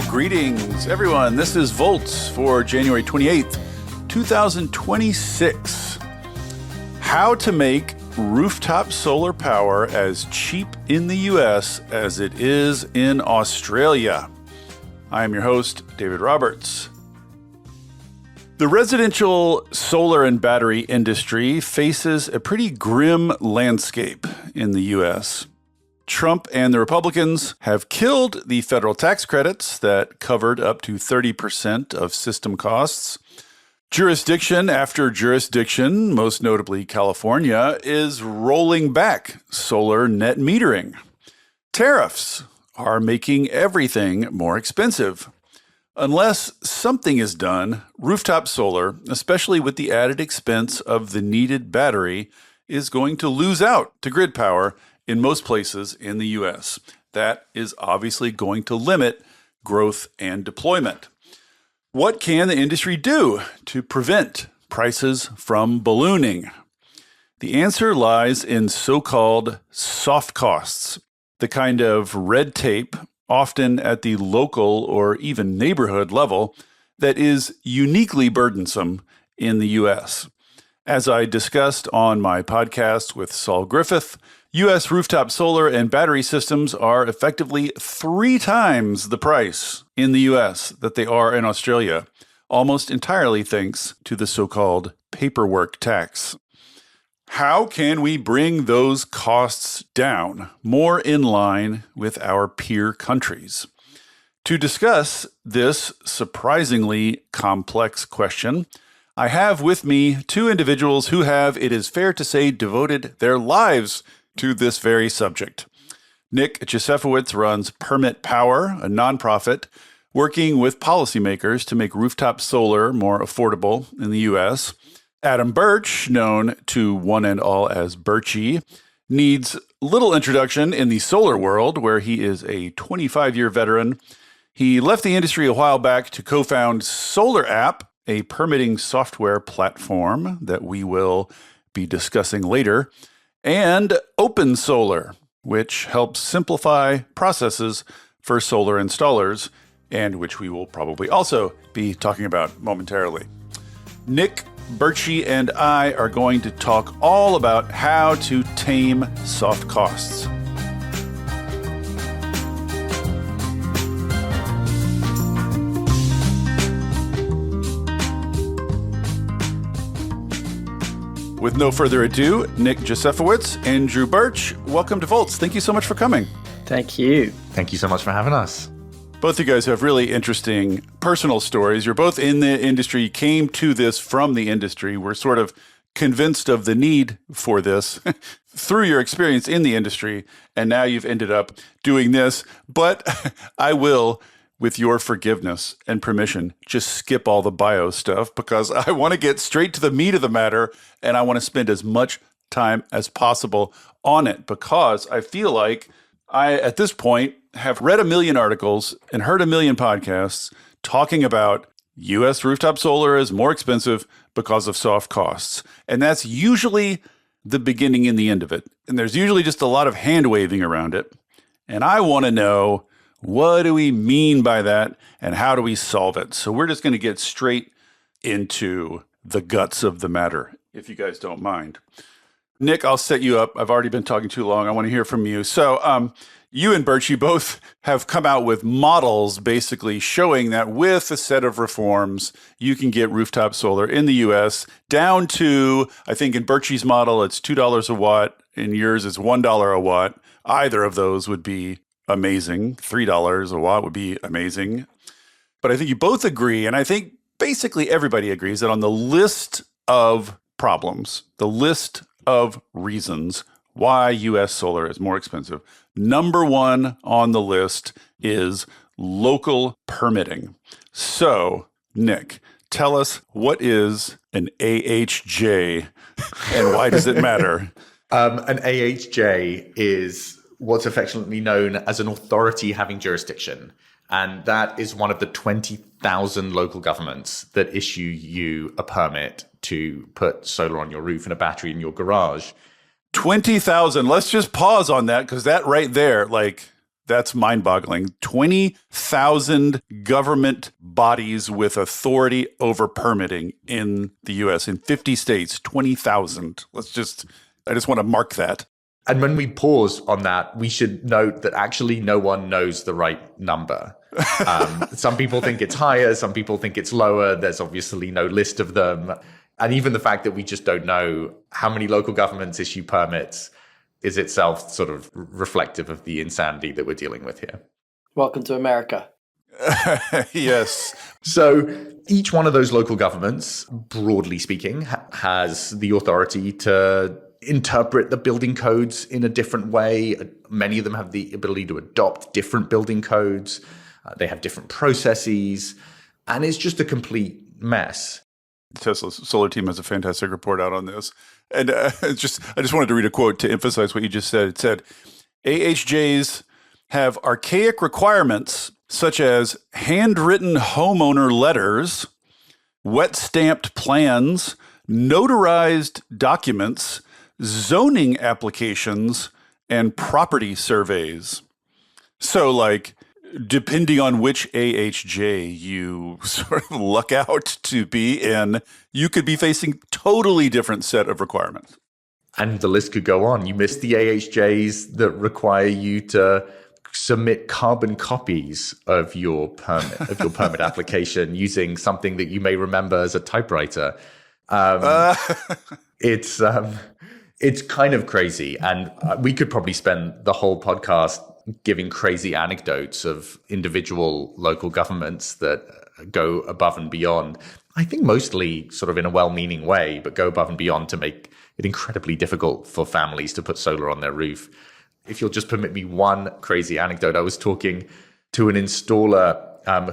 Greetings, everyone. This is Volts for January 28th, 2026. How to make rooftop solar power as cheap in the U.S. as it is in Australia. I am your host, David Roberts. The residential solar and battery industry faces a pretty grim landscape in the U.S. Trump and the Republicans have killed the federal tax credits that covered up to 30% of system costs. Jurisdiction after jurisdiction, most notably California, is rolling back solar net metering. Tariffs are making everything more expensive. Unless something is done, rooftop solar, especially with the added expense of the needed battery, is going to lose out to grid power in most places in the U.S. That is obviously going to limit growth and deployment. What can the industry do to prevent prices from ballooning? The answer lies in so-called soft costs, the kind of red tape, often at the local or even neighborhood level, that is uniquely burdensome in the U.S. As I discussed on my podcast with Saul Griffith, U.S. rooftop solar and battery systems are effectively 3 times the price in the U.S. that they are in Australia, almost entirely thanks to the so-called paperwork tax. How can we bring those costs down, more in line with our peer countries? To discuss this surprisingly complex question, I have with me 2 individuals who have, it is fair to say, devoted their lives to this very subject. Nick Josefowitz runs Permit Power, a nonprofit working with policymakers to make rooftop solar more affordable in the U.S. Adam Birch, known to one and all as Birchie, needs little introduction in the solar world, where he is a 25-year veteran. He left the industry a while back to co-found Solar App, a permitting software platform that we will be discussing later, and Open Solar, which helps simplify processes for solar installers, and which we will probably also be talking about momentarily. Nick, Birchie, and I are going to talk all about how to tame soft costs. With no further ado, Nick Josefowitz, Andrew Birch, welcome to Volts. Thank you so much for coming. Thank you. Thank you so much for having us. Both you guys have really interesting personal stories. You're both in the industry, came to this from the industry. We're sort of convinced of the need for this through your experience in the industry, and now you've ended up doing this. But I will, with your forgiveness and permission, just skip all the bio stuff because I want to get straight to the meat of the matter, and I want to spend as much time as possible on it because I feel like I, at this point, have read a million articles and heard a million podcasts talking about U.S. rooftop solar is more expensive because of soft costs. And that's usually the beginning and the end of it. And there's usually just a lot of hand-waving around it. And I want to know, what do we mean by that and how do we solve it? So we're just going to get straight into the guts of the matter, if you guys don't mind. Nick, I'll set you up. I've already been talking too long. I want to hear from you. So you and Birchie both have come out with models basically showing that with a set of reforms, you can get rooftop solar in the U.S. down to, I think in Birchie's model, it's $2 a watt. In yours, it's $1 a watt. Either of those would be amazing. $3 a watt would be amazing. But I think you both agree, and I think basically everybody agrees that on the list of problems, the list of reasons why U.S. solar is more expensive, number 1 on the list is local permitting. So, Nick, tell us, what is an AHJ and why does it matter? An AHJ is what's affectionately known as an authority having jurisdiction. And that is one of the 20,000 local governments that issue you a permit to put solar on your roof and a battery in your garage. 20,000. Let's just pause on that because that right there, like, That's mind-boggling. 20,000 government bodies with authority over permitting in the U.S. in 50 states, 20,000. I just want to mark that. And when we pause on that, we should note that actually no one knows the right number. Some people think it's higher, some people think it's lower. There's obviously no list of them. And even the fact that we just don't know how many local governments issue permits is itself sort of reflective of the insanity that we're dealing with here. Welcome to America. Yes. So each one of those local governments, broadly speaking, has the authority to interpret the building codes in a different way. Many of them have the ability to adopt different building codes. They have different processes, and it's just a complete mess. Tesla's solar team has a fantastic report out on this. And I just wanted to read a quote to emphasize what you just said. It said, AHJs have archaic requirements such as handwritten homeowner letters, wet stamped plans, notarized documents, zoning applications, and property surveys. So like, depending on which AHJ you sort of luck out to be in, you could be facing totally different set of requirements. And the list could go on. You missed the AHJs that require you to submit carbon copies of your permit application using something that you may remember as a typewriter. It's kind of crazy. And we could probably spend the whole podcast giving crazy anecdotes of individual local governments that go above and beyond. I think mostly sort of in a well-meaning way, but go above and beyond to make it incredibly difficult for families to put solar on their roof. If you'll just permit me one crazy anecdote, I was talking to an installer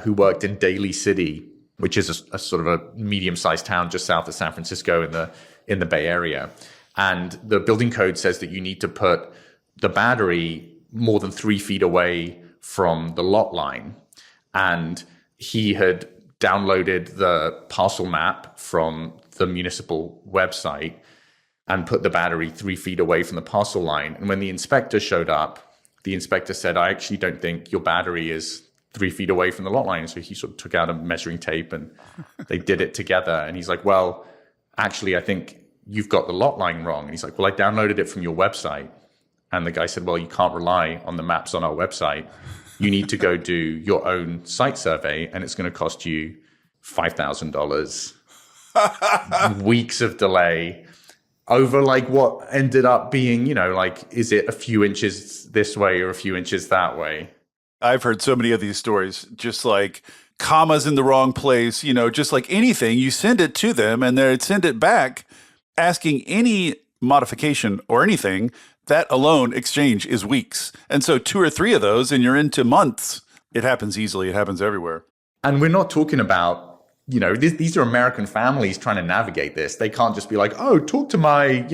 who worked in Daly City, which is a sort of a medium-sized town just south of San Francisco in the Bay Area. And the building code says that you need to put the battery more than 3 feet away from the lot line. And he had downloaded the parcel map from the municipal website and put the battery 3 feet away from the parcel line. And when the inspector showed up, the inspector said, I actually don't think your battery is 3 feet away from the lot line. So he sort of took out a measuring tape and they did it together. And he's like, well, actually, I think you've got the lot line wrong. And he's like, well, I downloaded it from your website. And the guy said, well, you can't rely on the maps on our website. You need to go do your own site survey, and it's going to cost you $5,000. Weeks of delay over like what ended up being, like, is it a few inches this way or a few inches that way? I've heard so many of these stories, just like commas in the wrong place, just like anything. You send it to them and they'd send it back asking any modification or anything. That alone exchange is weeks. And so 2 or 3 of those and you're into months. It happens easily. It happens everywhere. And we're not talking about, these are American families trying to navigate this. They can't just be like, oh, talk to my,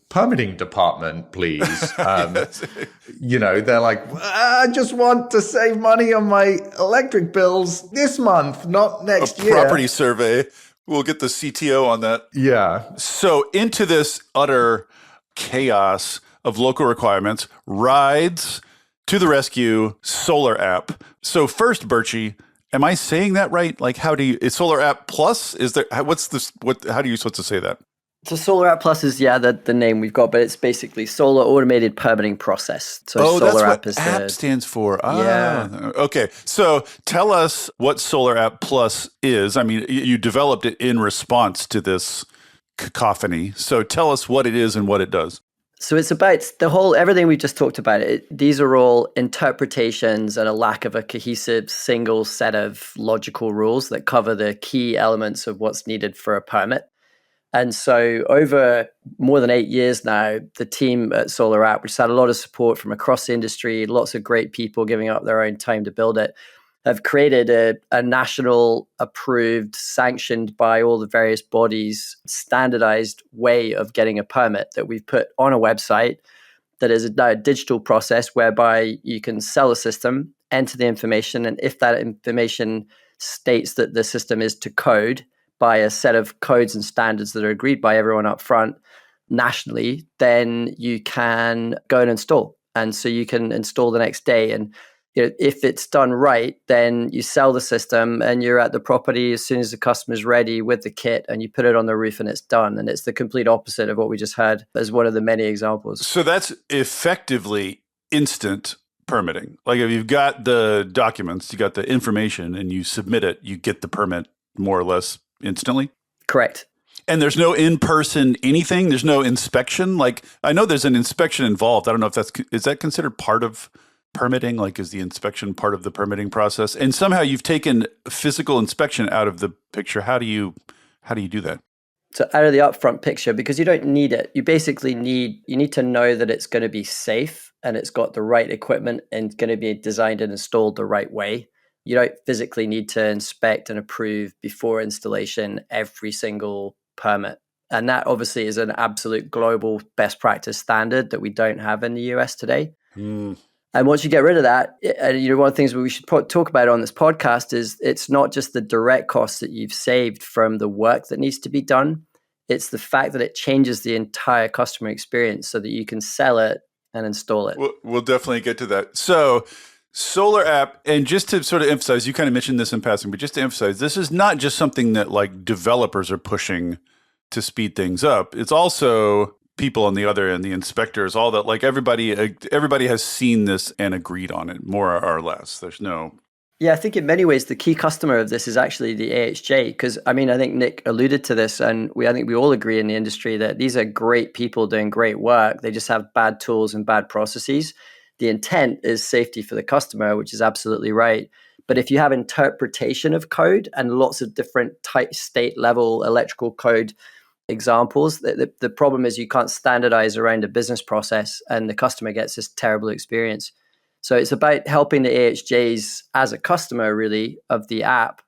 permitting department, please. They're like, I just want to save money on my electric bills this month, not next year. Property survey. We'll get the CTO on that. Yeah. So into this utter chaos of local requirements, rides to the rescue Solar App. So first, Birchie, am I saying that right? Like, is Solar App Plus? Is there, how do you supposed to say that? So Solar App Plus is, the name we've got, but it's basically Solar Automated Permitting Process. So Solar App is app stands for. Yeah. Okay. So tell us what Solar App Plus is. I mean, you developed it in response to this cacophony. So tell us what it is and what it does. So it's about everything we just talked about. These are all interpretations and a lack of a cohesive single set of logical rules that cover the key elements of what's needed for a permit. And so over more than 8 years now, the team at Solar App, which has had a lot of support from across the industry, lots of great people giving up their own time to build it, have created a national approved, sanctioned by all the various bodies, standardized way of getting a permit that we've put on a website that is now a digital process whereby you can sell a system, enter the information, and if that information states that the system is to code by a set of codes and standards that are agreed by everyone up front nationally, then you can go and install. And so you can install the next day. And if it's done right, then you sell the system and you're at the property as soon as the customer's ready with the kit, and you put it on the roof and it's done. And it's the complete opposite of what we just heard as one of the many examples. So that's effectively instant permitting. Like if you've got the documents, you got the information and you submit it, you get the permit more or less instantly? Correct. And there's no in-person anything? There's no inspection? Like I know there's an inspection involved. I don't know if is that considered part of permitting? Like is the inspection part of the permitting process? And somehow you've taken physical inspection out of the picture. How do you do that? So out of the upfront picture, because you don't need it, you basically need to know that it's going to be safe and it's got the right equipment and going to be designed and installed the right way. You don't physically need to inspect and approve before installation every single permit. And that obviously is an absolute global best practice standard that we don't have in the US today. And once you get rid of that, one of the things we should talk about on this podcast is it's not just the direct costs that you've saved from the work that needs to be done. It's the fact that it changes the entire customer experience so that you can sell it and install it. We'll definitely get to that. So solar app, and just to sort of emphasize, you kind of mentioned this in passing, but just to emphasize, this is not just something that like developers are pushing to speed things up. It's also people on the other end, the inspectors, all that. Like everybody has seen this and agreed on it, more or less. There's no. Yeah, I think in many ways the key customer of this is actually the AHJ, because I think Nick alluded to this, and I think we all agree in the industry that these are great people doing great work. They just have bad tools and bad processes. The intent is safety for the customer, which is absolutely right. But if you have interpretation of code and lots of different type state level electrical code examples, the problem is you can't standardize around a business process and the customer gets this terrible experience. So it's about helping the AHJs as a customer really of the app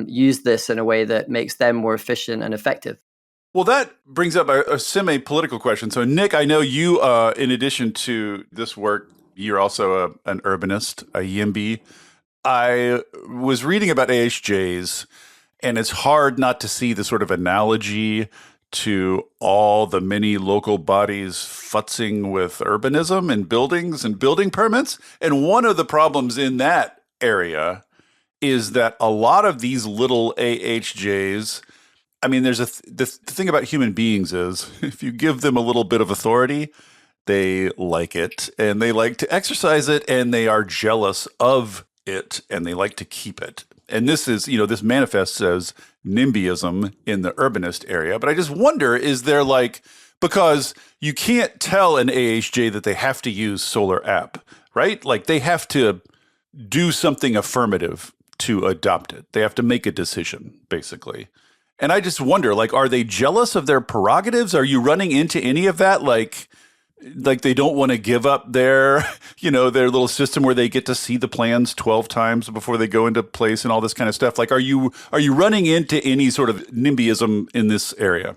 use this in a way that makes them more efficient and effective. Well, that brings up a semi-political question. So Nick, I know you, in addition to this work, you're also an urbanist, a YIMBY. I was reading about AHJs, and it's hard not to see the sort of analogy to all the many local bodies futzing with urbanism and buildings and building permits. And one of the problems in that area is that a lot of these little AHJs, there's the thing about human beings is if you give them a little bit of authority, they like it and they like to exercise it and they are jealous of it and they like to keep it. And this is, this manifests as NIMBYism in the urbanist area. But I just wonder, is there because you can't tell an AHJ that they have to use solar app, right? Like they have to do something affirmative to adopt it. They have to make a decision, basically. And I just wonder, are they jealous of their prerogatives? Are you running into any of that? Like they don't want to give up their little system where they get to see the plans 12 times before they go into place and all this kind of stuff. Are you running into any sort of NIMBYism in this area?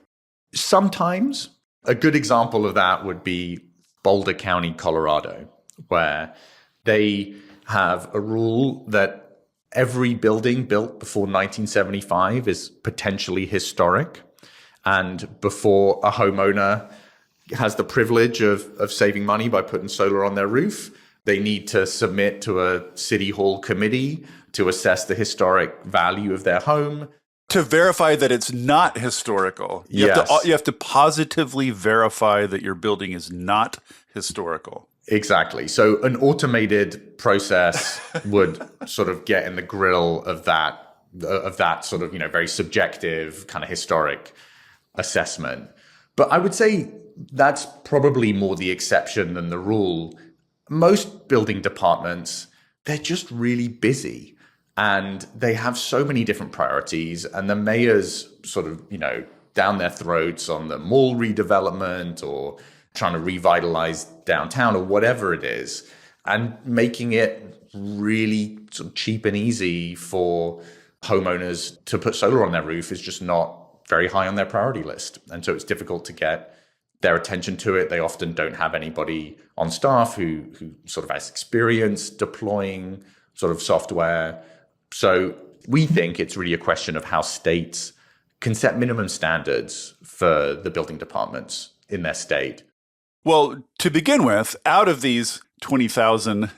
Sometimes. A good example of that would be Boulder County, Colorado, where they have a rule that every building built before 1975 is potentially historic. And before a homeowner has the privilege of saving money by putting solar on their roof, they need to submit to a city hall committee to assess the historic value of their home. To verify that it's not historical. You have to positively verify that your building is not historical. Exactly. So an automated process would sort of get in the grill of that sort of, very subjective kind of historic assessment. But I would say that's probably more the exception than the rule. Most building departments, they're just really busy and they have so many different priorities, and the mayor's sort of, down their throats on the mall redevelopment or trying to revitalize downtown or whatever it is, and making it really sort of cheap and easy for homeowners to put solar on their roof is just not very high on their priority list. And so it's difficult to get their attention to it. They often don't have anybody on staff who sort of has experience deploying sort of software. So we think it's really a question of how states can set minimum standards for the building departments in their state. Well, to begin with, out of these 20,000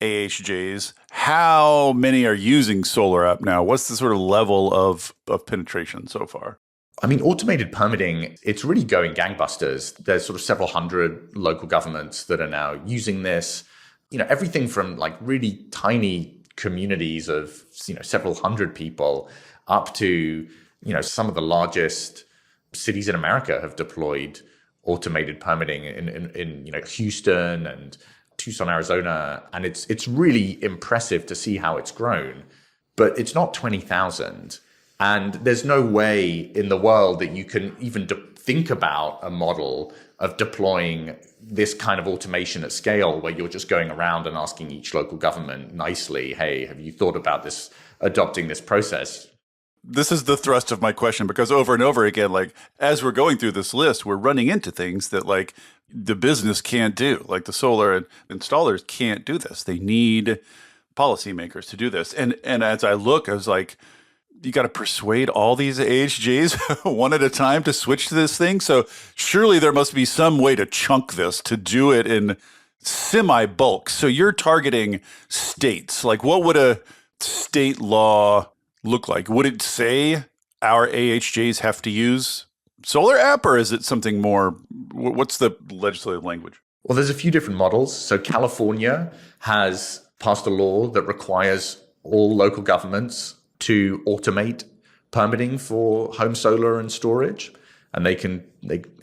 AHJs, how many are using solar app now? What's the sort of level of penetration so far? I mean, automated permitting, it's really going gangbusters. There's sort of several hundred local governments that are now using this. Everything from like really tiny communities of, several hundred people up to, some of the largest cities in America have deployed automated permitting in Houston and Tucson, Arizona. And it's really impressive to see how it's grown, but it's not 20,000. And there's no way in the world that you can even think about a model of deploying this kind of automation at scale where you're just going around and asking each local government nicely, hey, have you thought about this, adopting this process? This is the thrust of my question, because over and over again, like as we're going through this list, we're running into things that like the business can't do. Like the solar installers can't do this. They need policymakers to do this. And as I look, I was like, you got to persuade all these AHJs one at a time to switch to this thing. So surely there must be some way to chunk this, to do it in semi-bulk. So you're targeting states. Like what would a state law look like? Would it say our AHJs have to use solar app, or is it something more? What's the legislative language? Well, there's a few different models. So California has passed a law that requires all local governments to automate permitting for home solar and storage. And they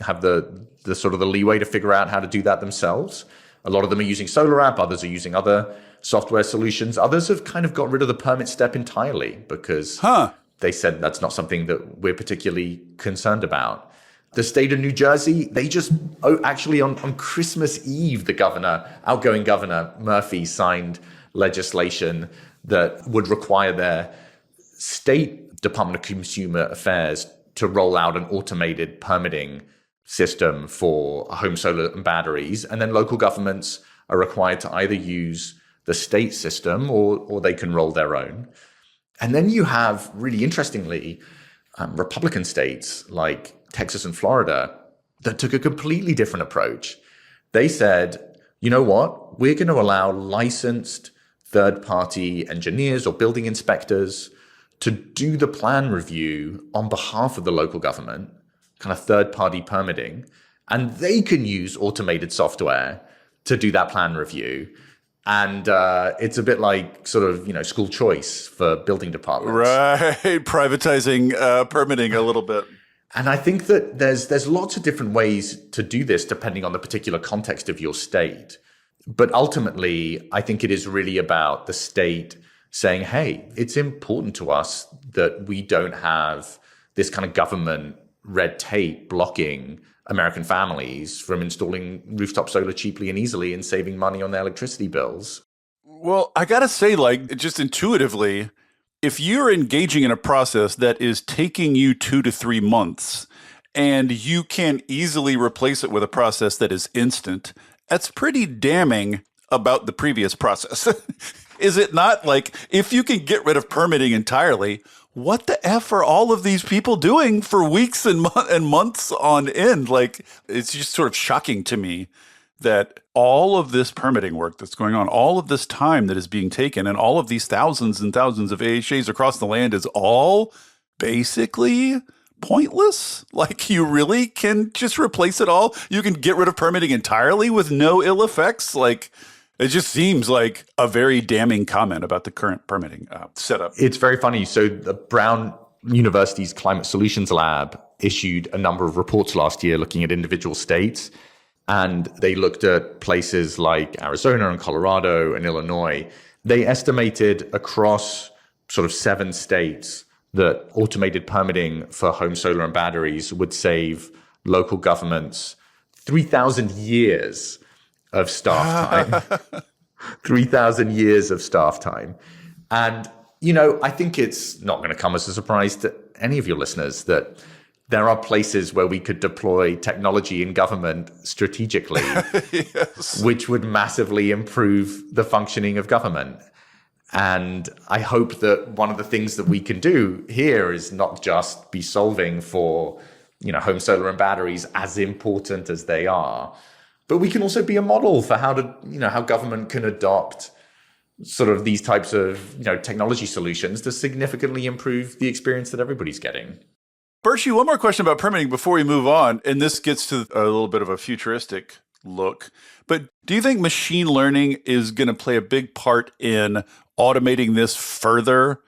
have the sort of the leeway to figure out how to do that themselves. A lot of them are using solar app, others are using other software solutions. Others have kind of got rid of the permit step entirely because they said that's not something that we're particularly concerned about. The state of New Jersey, they just, actually on Christmas Eve, the outgoing governor Murphy signed legislation that would require their state Department of Consumer Affairs to roll out an automated permitting system for home solar and batteries. And then local governments are required to either use the state system or they can roll their own. And then you have, really interestingly, Republican states like Texas and Florida that took a completely different approach. They said, you know what, we're going to allow licensed third-party engineers or building inspectors to do the plan review on behalf of the local government, kind of third-party permitting, and they can use automated software to do that plan review. And it's a bit like sort of, school choice for building departments. Right, privatizing permitting a little bit. And I think that there's lots of different ways to do this depending on the particular context of your state. But ultimately, I think it is really about the state saying, hey, it's important to us that we don't have this kind of government red tape blocking American families from installing rooftop solar cheaply and easily and saving money on their electricity bills. Well, I got to say, like, just intuitively, if you're engaging in a process that is taking you 2 to 3 months and you can easily replace it with a process that is instant, that's pretty damning about the previous process. Is it not? Like, if you can get rid of permitting entirely, what the F are all of these people doing for weeks and months on end? Like, it's just sort of shocking to me that all of this permitting work that's going on, all of this time that is being taken, and all of these thousands and thousands of AHJs across the land is all basically pointless. Like, you really can just replace it all? You can get rid of permitting entirely with no ill effects? Like, it just seems like a very damning comment about the current permitting setup. It's very funny. So the Brown University's Climate Solutions Lab issued a number of reports last year looking at individual states. And they looked at places like Arizona and Colorado and Illinois. They estimated across sort of 7 states that automated permitting for home solar and batteries would save local governments 3,000 years of staff time. 3,000 years of staff time. And, I think it's not going to come as a surprise to any of your listeners that there are places where we could deploy technology in government strategically, yes, which would massively improve the functioning of government. And I hope that one of the things that we can do here is not just be solving for, home solar and batteries, as important as they are, But we can also be a model for how government can adopt sort of these types of, technology solutions to significantly improve the experience that everybody's getting. Birchie, one more question about permitting before we move on. And this gets to a little bit of a futuristic look. But do you think machine learning is going to play a big part in automating this further?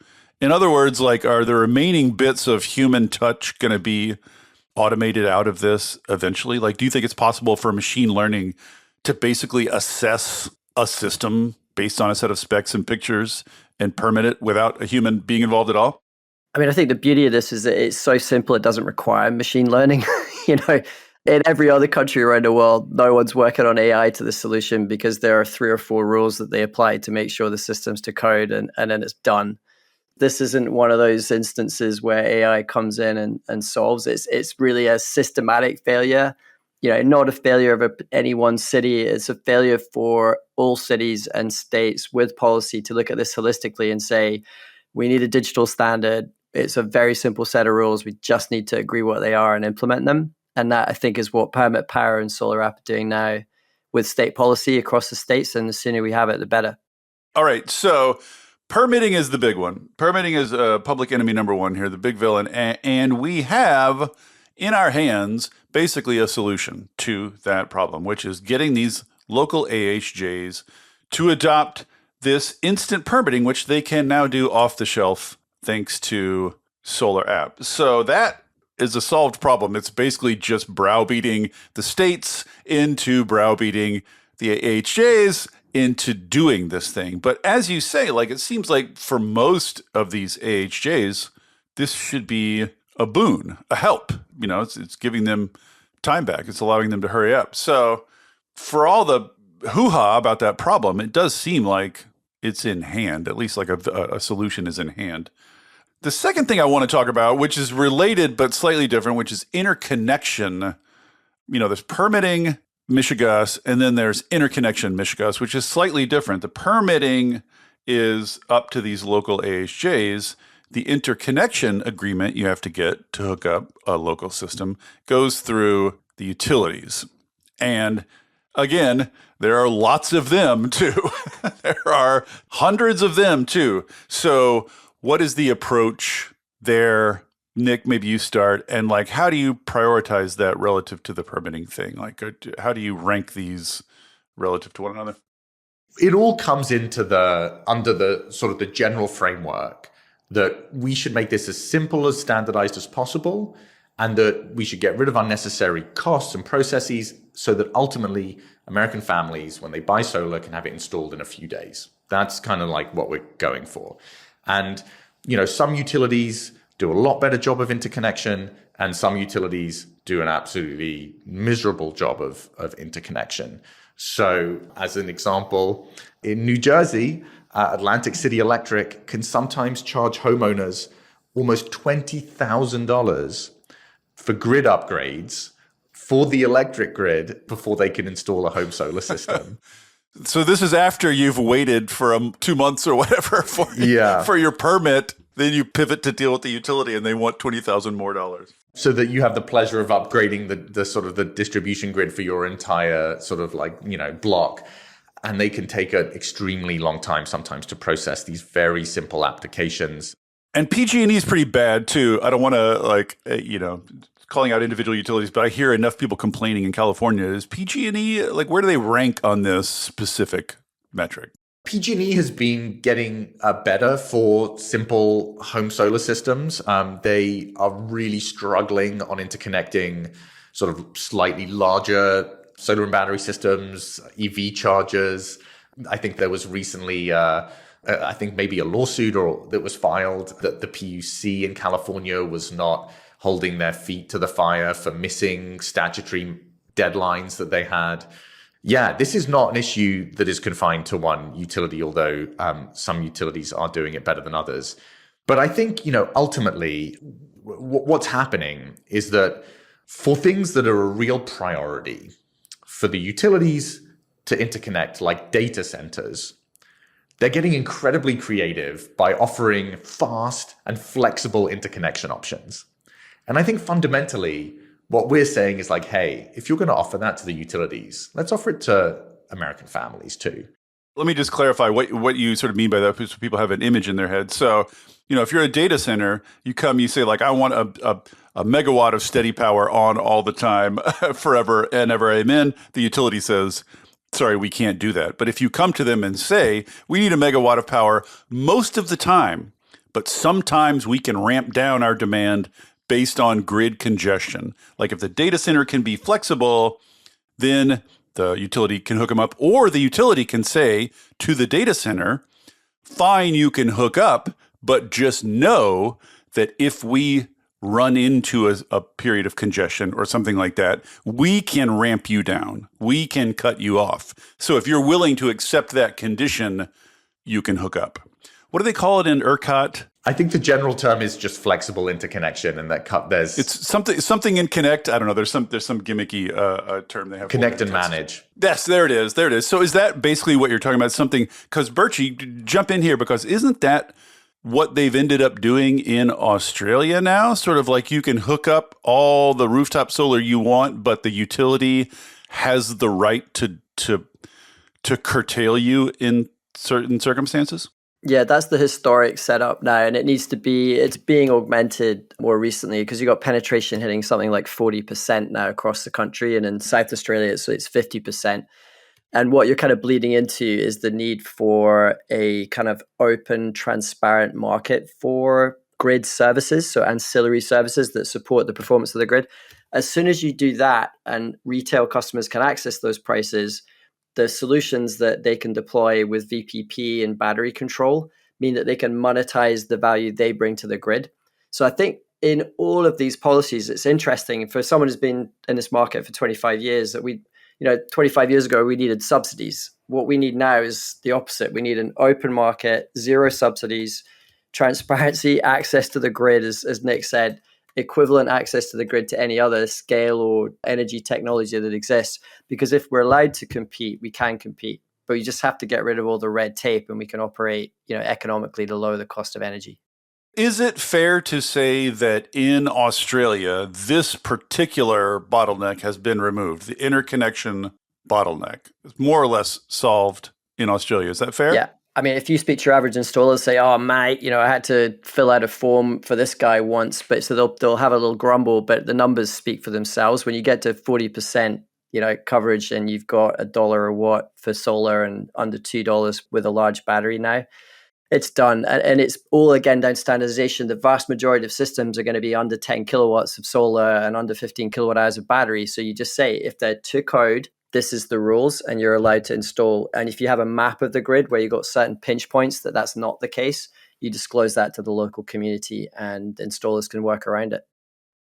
In other words, like, are the remaining bits of human touch going to be automated out of this eventually? Like, do you think it's possible for machine learning to basically assess a system based on a set of specs and pictures and permit it without a human being involved at all? I mean, I think the beauty of this is that it's so simple, it doesn't require machine learning. In every other country around the world, no one's working on AI to the solution because there are 3 or 4 rules that they apply to make sure the system's to code and then it's done. This isn't one of those instances where AI comes in and solves it. It's really a systematic failure. Not a failure of any one city. It's a failure for all cities and states with policy to look at this holistically and say, we need a digital standard. It's a very simple set of rules. We just need to agree what they are and implement them. And that, I think, is what Permit Power and Solar App are doing now with state policy across the states. And the sooner we have it, the better. All right. So permitting is the big one. Permitting is public enemy number one here, the big villain. And we have in our hands basically a solution to that problem, which is getting these local AHJs to adopt this instant permitting, which they can now do off the shelf thanks to Solar App. So that is a solved problem. It's basically just browbeating the states into browbeating the AHJs into doing this thing. But as you say, like, it seems like for most of these AHJs, this should be a boon, a help. It's giving them time back. It's allowing them to hurry up. So for all the hoo-ha about that problem, it does seem like it's in hand, at least like a solution is in hand. The second thing I want to talk about, which is related but slightly different, which is interconnection. There's permitting Michigas, and then there's interconnection Michigas, which is slightly different. The permitting is up to these local AHJs. The interconnection agreement you have to get to hook up a local system goes through the utilities. And again, there are lots of them too. There are hundreds of them too. So what is the approach there? Nick, maybe you start. And how do you prioritize that relative to the permitting thing? How do you rank these relative to one another? It all comes into under the sort of the general framework that we should make this as simple as standardized as possible, and that we should get rid of unnecessary costs and processes so that ultimately American families, when they buy solar, can have it installed in a few days. That's kind of like what we're going for. And, some utilities do a lot better job of interconnection, and some utilities do an absolutely miserable job of interconnection. So as an example, in New Jersey, Atlantic City Electric can sometimes charge homeowners almost $20,000 for grid upgrades for the electric grid before they can install a home solar system. So this is after you've waited for 2 months or whatever for your permit. Then you pivot to deal with the utility, and they want $20,000 more. So that you have the pleasure of upgrading the sort of the distribution grid for your entire sort of block. And they can take an extremely long time sometimes to process these very simple applications. And PG&E is pretty bad too. I don't want to calling out individual utilities, but I hear enough people complaining in California. Is PG&E, where do they rank on this specific metric? PG&E has been getting better for simple home solar systems. They are really struggling on interconnecting sort of slightly larger solar and battery systems, EV chargers. I think there was recently, maybe a lawsuit that was filed that the PUC in California was not holding their feet to the fire for missing statutory deadlines that they had. Yeah, this is not an issue that is confined to one utility, although some utilities are doing it better than others. But I think, ultimately, what's happening is that for things that are a real priority for the utilities to interconnect, like data centers, they're getting incredibly creative by offering fast and flexible interconnection options. And I think fundamentally, What we're saying is like, hey, if you're going to offer that to the utilities, let's offer it to American families too. Let me just clarify what you sort of mean by that, because people have an image in their head. So, if you're a data center, you say like, I want a megawatt of steady power on all the time, forever and ever, amen. The utility says, sorry, we can't do that. But if you come to them and say, we need a megawatt of power most of the time, but sometimes we can ramp down our demand based on grid congestion. Like if the data center can be flexible, then the utility can hook them up, or the utility can say to the data center, fine, you can hook up, but just know that if we run into a period of congestion or something like that, we can ramp you down. We can cut you off. So if you're willing to accept that condition, you can hook up. What do they call it in ERCOT? I think the general term is just flexible interconnection, and there's it's something in connect. I don't know. There's some gimmicky term they have. Connect and manage. Yes, there it is. So is that basically what you're talking about? Something, because Birchie, jump in here, because isn't that what they've ended up doing in Australia now? Sort of like you can hook up all the rooftop solar you want, but the utility has the right to curtail you in certain circumstances? Yeah, that's the historic setup now, and it's being augmented more recently because you got penetration hitting something like 40% now across the country, and in South Australia, so it's 50%. And what you're kind of bleeding into is the need for a kind of open, transparent market for grid services, so ancillary services that support the performance of the grid. As soon as you do that and retail customers can access those prices, the solutions that they can deploy with VPP and battery control mean that they can monetize the value they bring to the grid. So I think in all of these policies, it's interesting for someone who's been in this market for 25 years that 25 years ago, we needed subsidies. What we need now is the opposite. We need an open market, zero subsidies, transparency, access to the grid, as Nick said, equivalent access to the grid to any other scale or energy technology that exists. Because if we're allowed to compete, we can compete, but you just have to get rid of all the red tape and we can operate, economically to lower the cost of energy. Is it fair to say that in Australia, this particular bottleneck has been removed? The interconnection bottleneck is more or less solved in Australia. Is that fair? Yeah. I mean, if you speak to your average installer, say, "Oh, mate, I had to fill out a form for this guy once," but so they'll have a little grumble, but the numbers speak for themselves. When you get to 40%, coverage, and you've got $1 a watt for solar and under $2 with a large battery now, it's done. And it's all, again, down to standardization. The vast majority of systems are going to be under 10 kilowatts of solar and under 15 kilowatt hours of battery. So you just say, if they're to code, this is the rules, and you're allowed to install. And if you have a map of the grid where you've got certain pinch points that's not the case, you disclose that to the local community and installers can work around it.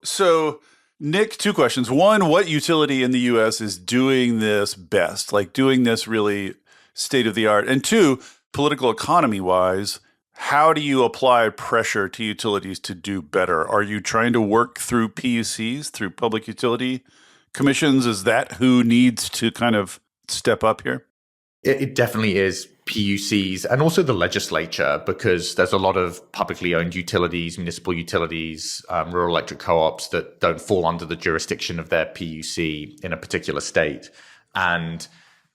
So, Nick, two questions. One, what utility in the US is doing this best, like doing this really state of the art? And two, political economy wise, how do you apply pressure to utilities to do better? Are you trying to work through PUCs, through public utility commissions? Is that who needs to kind of step up here? It definitely is PUCs and also the legislature, because there's a lot of publicly owned utilities, municipal utilities, rural electric co-ops that don't fall under the jurisdiction of their PUC in a particular state. And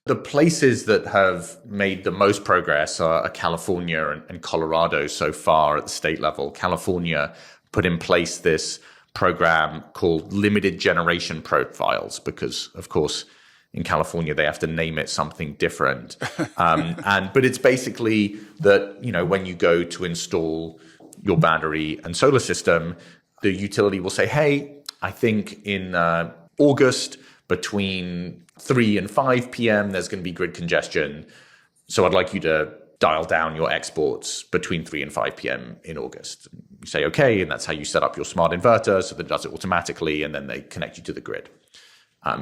the places that have made the most progress are California and Colorado so far at the state level. California put in place this program called limited generation profiles because, of course, in California, they have to name it something different. But it's basically that, when you go to install your battery and solar system, the utility will say, hey, I think in August between 3 and 5 p.m., there's going to be grid congestion. So I'd like you to dial down your exports between 3 and 5 p.m. in August. You say, okay, and that's how you set up your smart inverter so that it does it automatically, and then they connect you to the grid.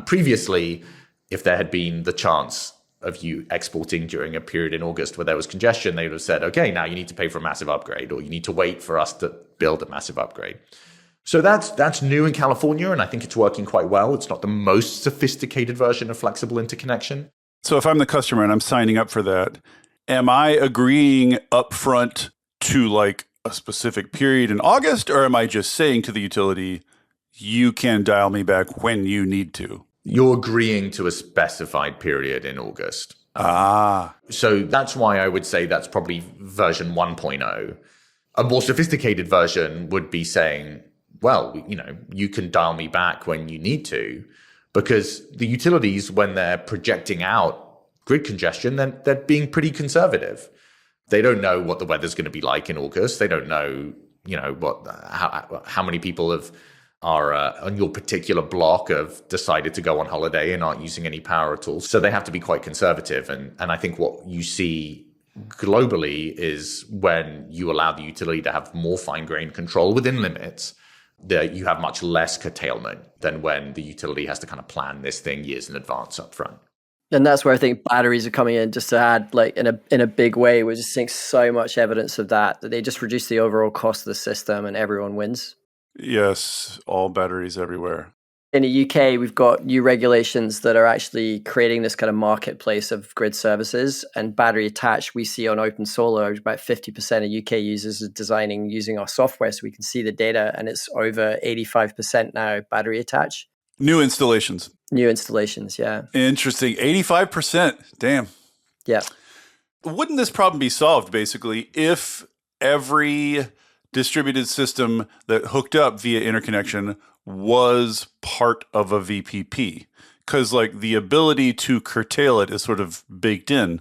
Previously, if there had been the chance of you exporting during a period in August where there was congestion, they would have said, okay, now you need to pay for a massive upgrade, or you need to wait for us to build a massive upgrade. So that's new in California, and I think it's working quite well. It's not the most sophisticated version of flexible interconnection. So if I'm the customer and I'm signing up for that, am I agreeing upfront to like a specific period in August, or am I just saying to the utility, you can dial me back when you need to. You're agreeing to a specified period in August. So that's why I would say that's probably version 1.0. A more sophisticated version would be saying, well, you can dial me back when you need to, because the utilities, when they're projecting out grid congestion, then they're being pretty conservative. They don't know what the weather's going to be like in August. They don't know, how many people are on your particular block have decided to go on holiday and aren't using any power at all. So they have to be quite conservative. And I think what you see globally is when you allow the utility to have more fine-grained control within limits, that you have much less curtailment than when the utility has to kind of plan this thing years in advance up front. And that's where I think batteries are coming in, just to add, like in a big way. We're just seeing so much evidence of that they just reduce the overall cost of the system and everyone wins. Yes, all batteries everywhere. In the UK, we've got new regulations that are actually creating this kind of marketplace of grid services, and battery attached. We see on Open Solar, about 50% of UK users are designing using our software, so we can see the data, and it's over 85% now battery attached. New installations, yeah. Interesting. 85%. Damn. Yeah. Wouldn't this problem be solved, basically, if every distributed system that hooked up via interconnection was part of a VPP? Because the ability to curtail it is sort of baked in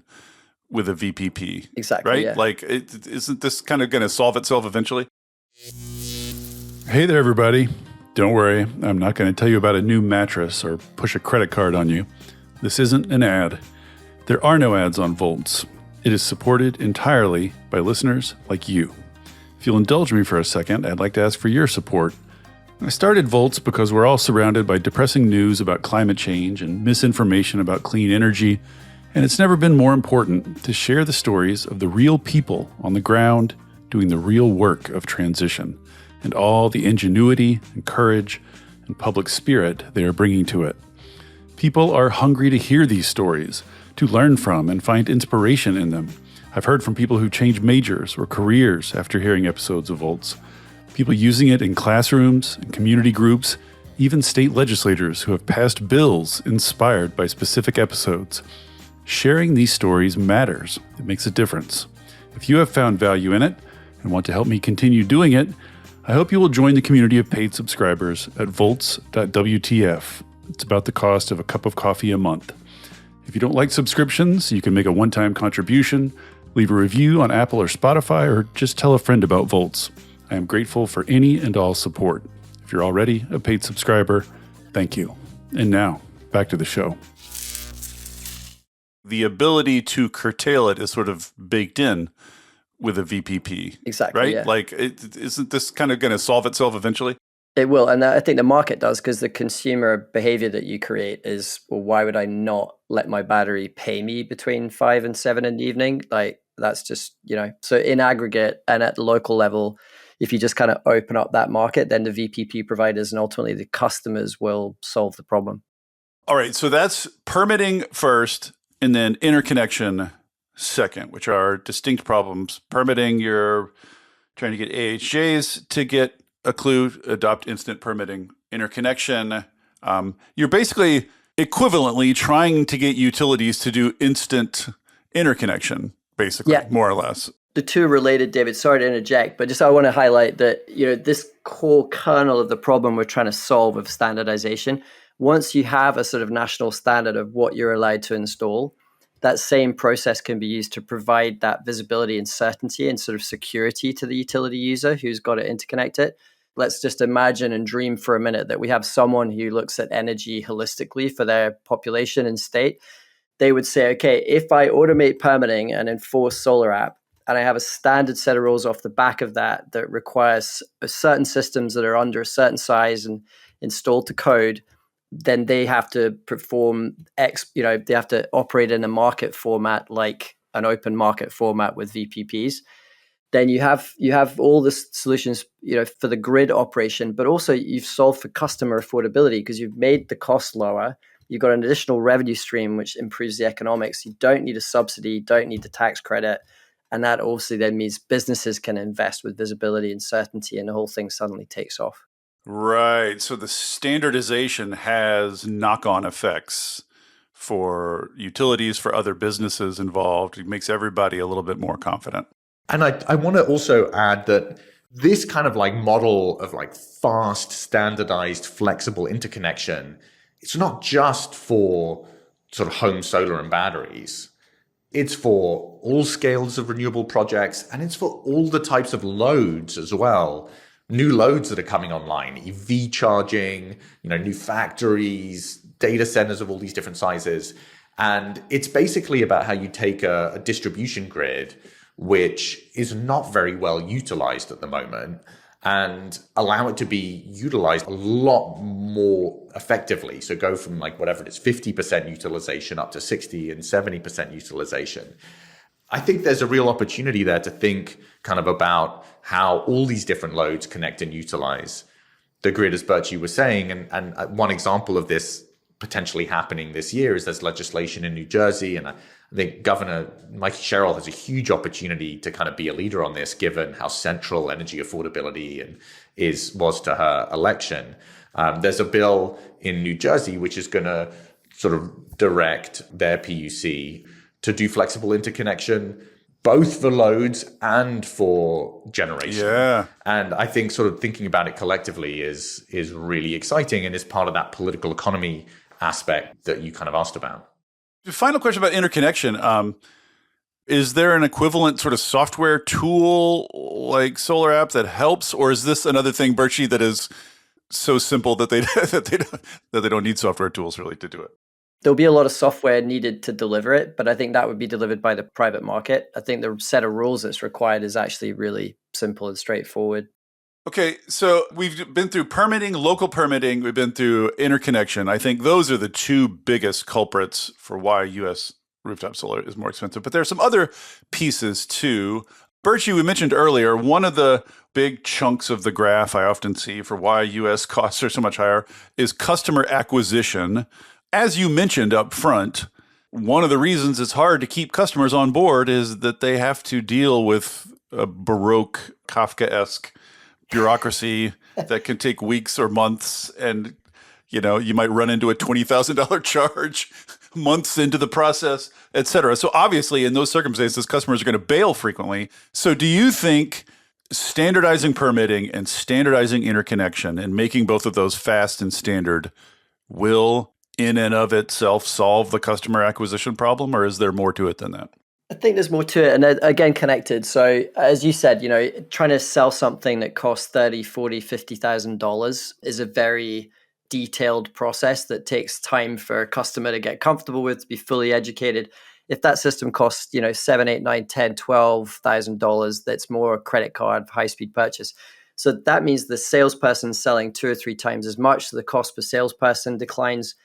with a VPP. Exactly. Right? Yeah. Isn't this kind of going to solve itself eventually? Hey there, everybody. Don't worry, I'm not going to tell you about a new mattress or push a credit card on you. This isn't an ad. There are no ads on Volts. It is supported entirely by listeners like you. If you'll indulge me for a second, I'd like to ask for your support. I started Volts because we're all surrounded by depressing news about climate change and misinformation about clean energy, and it's never been more important to share the stories of the real people on the ground doing the real work of transition, and all the ingenuity and courage and public spirit they are bringing to it. People are hungry to hear these stories, to learn from and find inspiration in them. I've heard from people who changed majors or careers after hearing episodes of Volts, people using it in classrooms and community groups, even state legislators who have passed bills inspired by specific episodes. Sharing these stories matters. It makes a difference. If you have found value in it and want to help me continue doing it, I hope you will join the community of paid subscribers at volts.wtf. It's about the cost of a cup of coffee a month. If you don't like subscriptions, you can make a one-time contribution, leave a review on Apple or Spotify, or just tell a friend about Volts. I am grateful for any and all support. If you're already a paid subscriber, thank you. And now, back to the show. The ability to curtail it is sort of baked in with a VPP. Exactly. Right? Yeah. Isn't this kind of going to solve itself eventually? It will. And I think the market does, because the consumer behavior that you create is, well, why would I not let my battery pay me between 5 and 7 in the evening? That's just, so in aggregate and at the local level, if you just kind of open up that market, then the VPP providers and ultimately the customers will solve the problem. All right. So that's permitting first and then interconnection second, which are distinct problems. Permitting, you're trying to get AHJs to get a clue, adopt instant permitting. Interconnection, you're basically equivalently trying to get utilities to do instant interconnection, basically, more or less. The two related, David, sorry to interject, but just I want to highlight that, this core kernel of the problem we're trying to solve with standardization, once you have a sort of national standard of what you're allowed to install, that same process can be used to provide that visibility and certainty and sort of security to the utility user who's got to interconnect it. Let's just imagine and dream for a minute that we have someone who looks at energy holistically for their population and state. They would say, okay, if I automate permitting and enforce Solar App, and I have a standard set of rules off the back of that requires certain systems that are under a certain size and installed to code, then they have to perform they have to operate in a market format, like an open market format with VPPs. Then you have all the solutions, for the grid operation, but also you've solved for customer affordability because you've made the cost lower. You've got an additional revenue stream, which improves the economics. You don't need a subsidy, don't need the tax credit. And that obviously then means businesses can invest with visibility and certainty, and the whole thing suddenly takes off. Right. So the standardization has knock-on effects for utilities, for other businesses involved. It makes everybody a little bit more confident. And I want to also add that this kind of like model of like fast, standardized, flexible interconnection, it's not just for sort of home solar and batteries. It's for all scales of renewable projects, and it's for all the types of loads as well. New loads that are coming online, EV charging, new factories, data centers of all these different sizes. And it's basically about how you take a distribution grid, which is not very well utilized at the moment, and allow it to be utilized a lot more effectively. So go from like whatever it is, 50% utilization up to 60 and 70% utilization. I think there's a real opportunity there to think kind of about how all these different loads connect and utilize the grid, as Birchie was saying. And one example of this potentially happening this year is there's legislation in New Jersey. And I think Governor Mike Sherrill has a huge opportunity to kind of be a leader on this, given how central energy affordability was to her election. There's a bill in New Jersey which is going to sort of direct their PUC to do flexible interconnection, both for loads and for generation. Yeah. And I think sort of thinking about it collectively is really exciting and is part of that political economy aspect that you kind of asked about. The final question about interconnection. Is there an equivalent sort of software tool like Solar App that helps, or is this another thing, Birchie, that is so simple that they don't need software tools really to do it? There'll be a lot of software needed to deliver it, but I think that would be delivered by the private market. I think the set of rules that's required is actually really simple and straightforward. Okay, so we've been through permitting, local permitting, we've been through interconnection. I think those are the two biggest culprits for why U.S. rooftop solar is more expensive. But there are some other pieces too. Birchie, we mentioned earlier, one of the big chunks of the graph I often see for why U.S. costs are so much higher is customer acquisition. As you mentioned up front, one of the reasons it's hard to keep customers on board is that they have to deal with a Baroque, Kafkaesque bureaucracy that can take weeks or months. And, you might run into a $20,000 charge months into the process, et cetera. So obviously, in those circumstances, customers are going to bail frequently. So do you think standardizing permitting and standardizing interconnection and making both of those fast and standard will in and of itself solve the customer acquisition problem, or is there more to it than that? I think there's more to it, and again, connected. So as you said, trying to sell something that costs $30,000, $40,000, $50,000 is a very detailed process that takes time for a customer to get comfortable with, to be fully educated. If that system costs, $7,000, $8,000, $9,000, $10,000, $12,000, that's more a credit card, high-speed purchase. So that means the salesperson selling 2 or 3 times as much, so the cost per salesperson declines.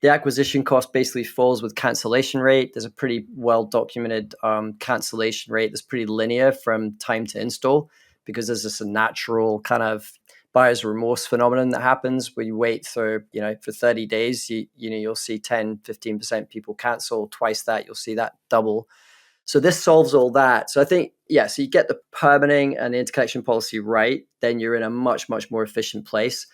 The acquisition cost basically falls with cancellation rate. There's a pretty well-documented cancellation rate that's pretty linear from time to install, because there's this a natural kind of buyer's remorse phenomenon that happens when you wait for 30 days. You'll see 10, 15% people cancel. Twice that, you'll see that double. So this solves all that. So I think, so you get the permitting and the interconnection policy right, then you're in a much, much more efficient place.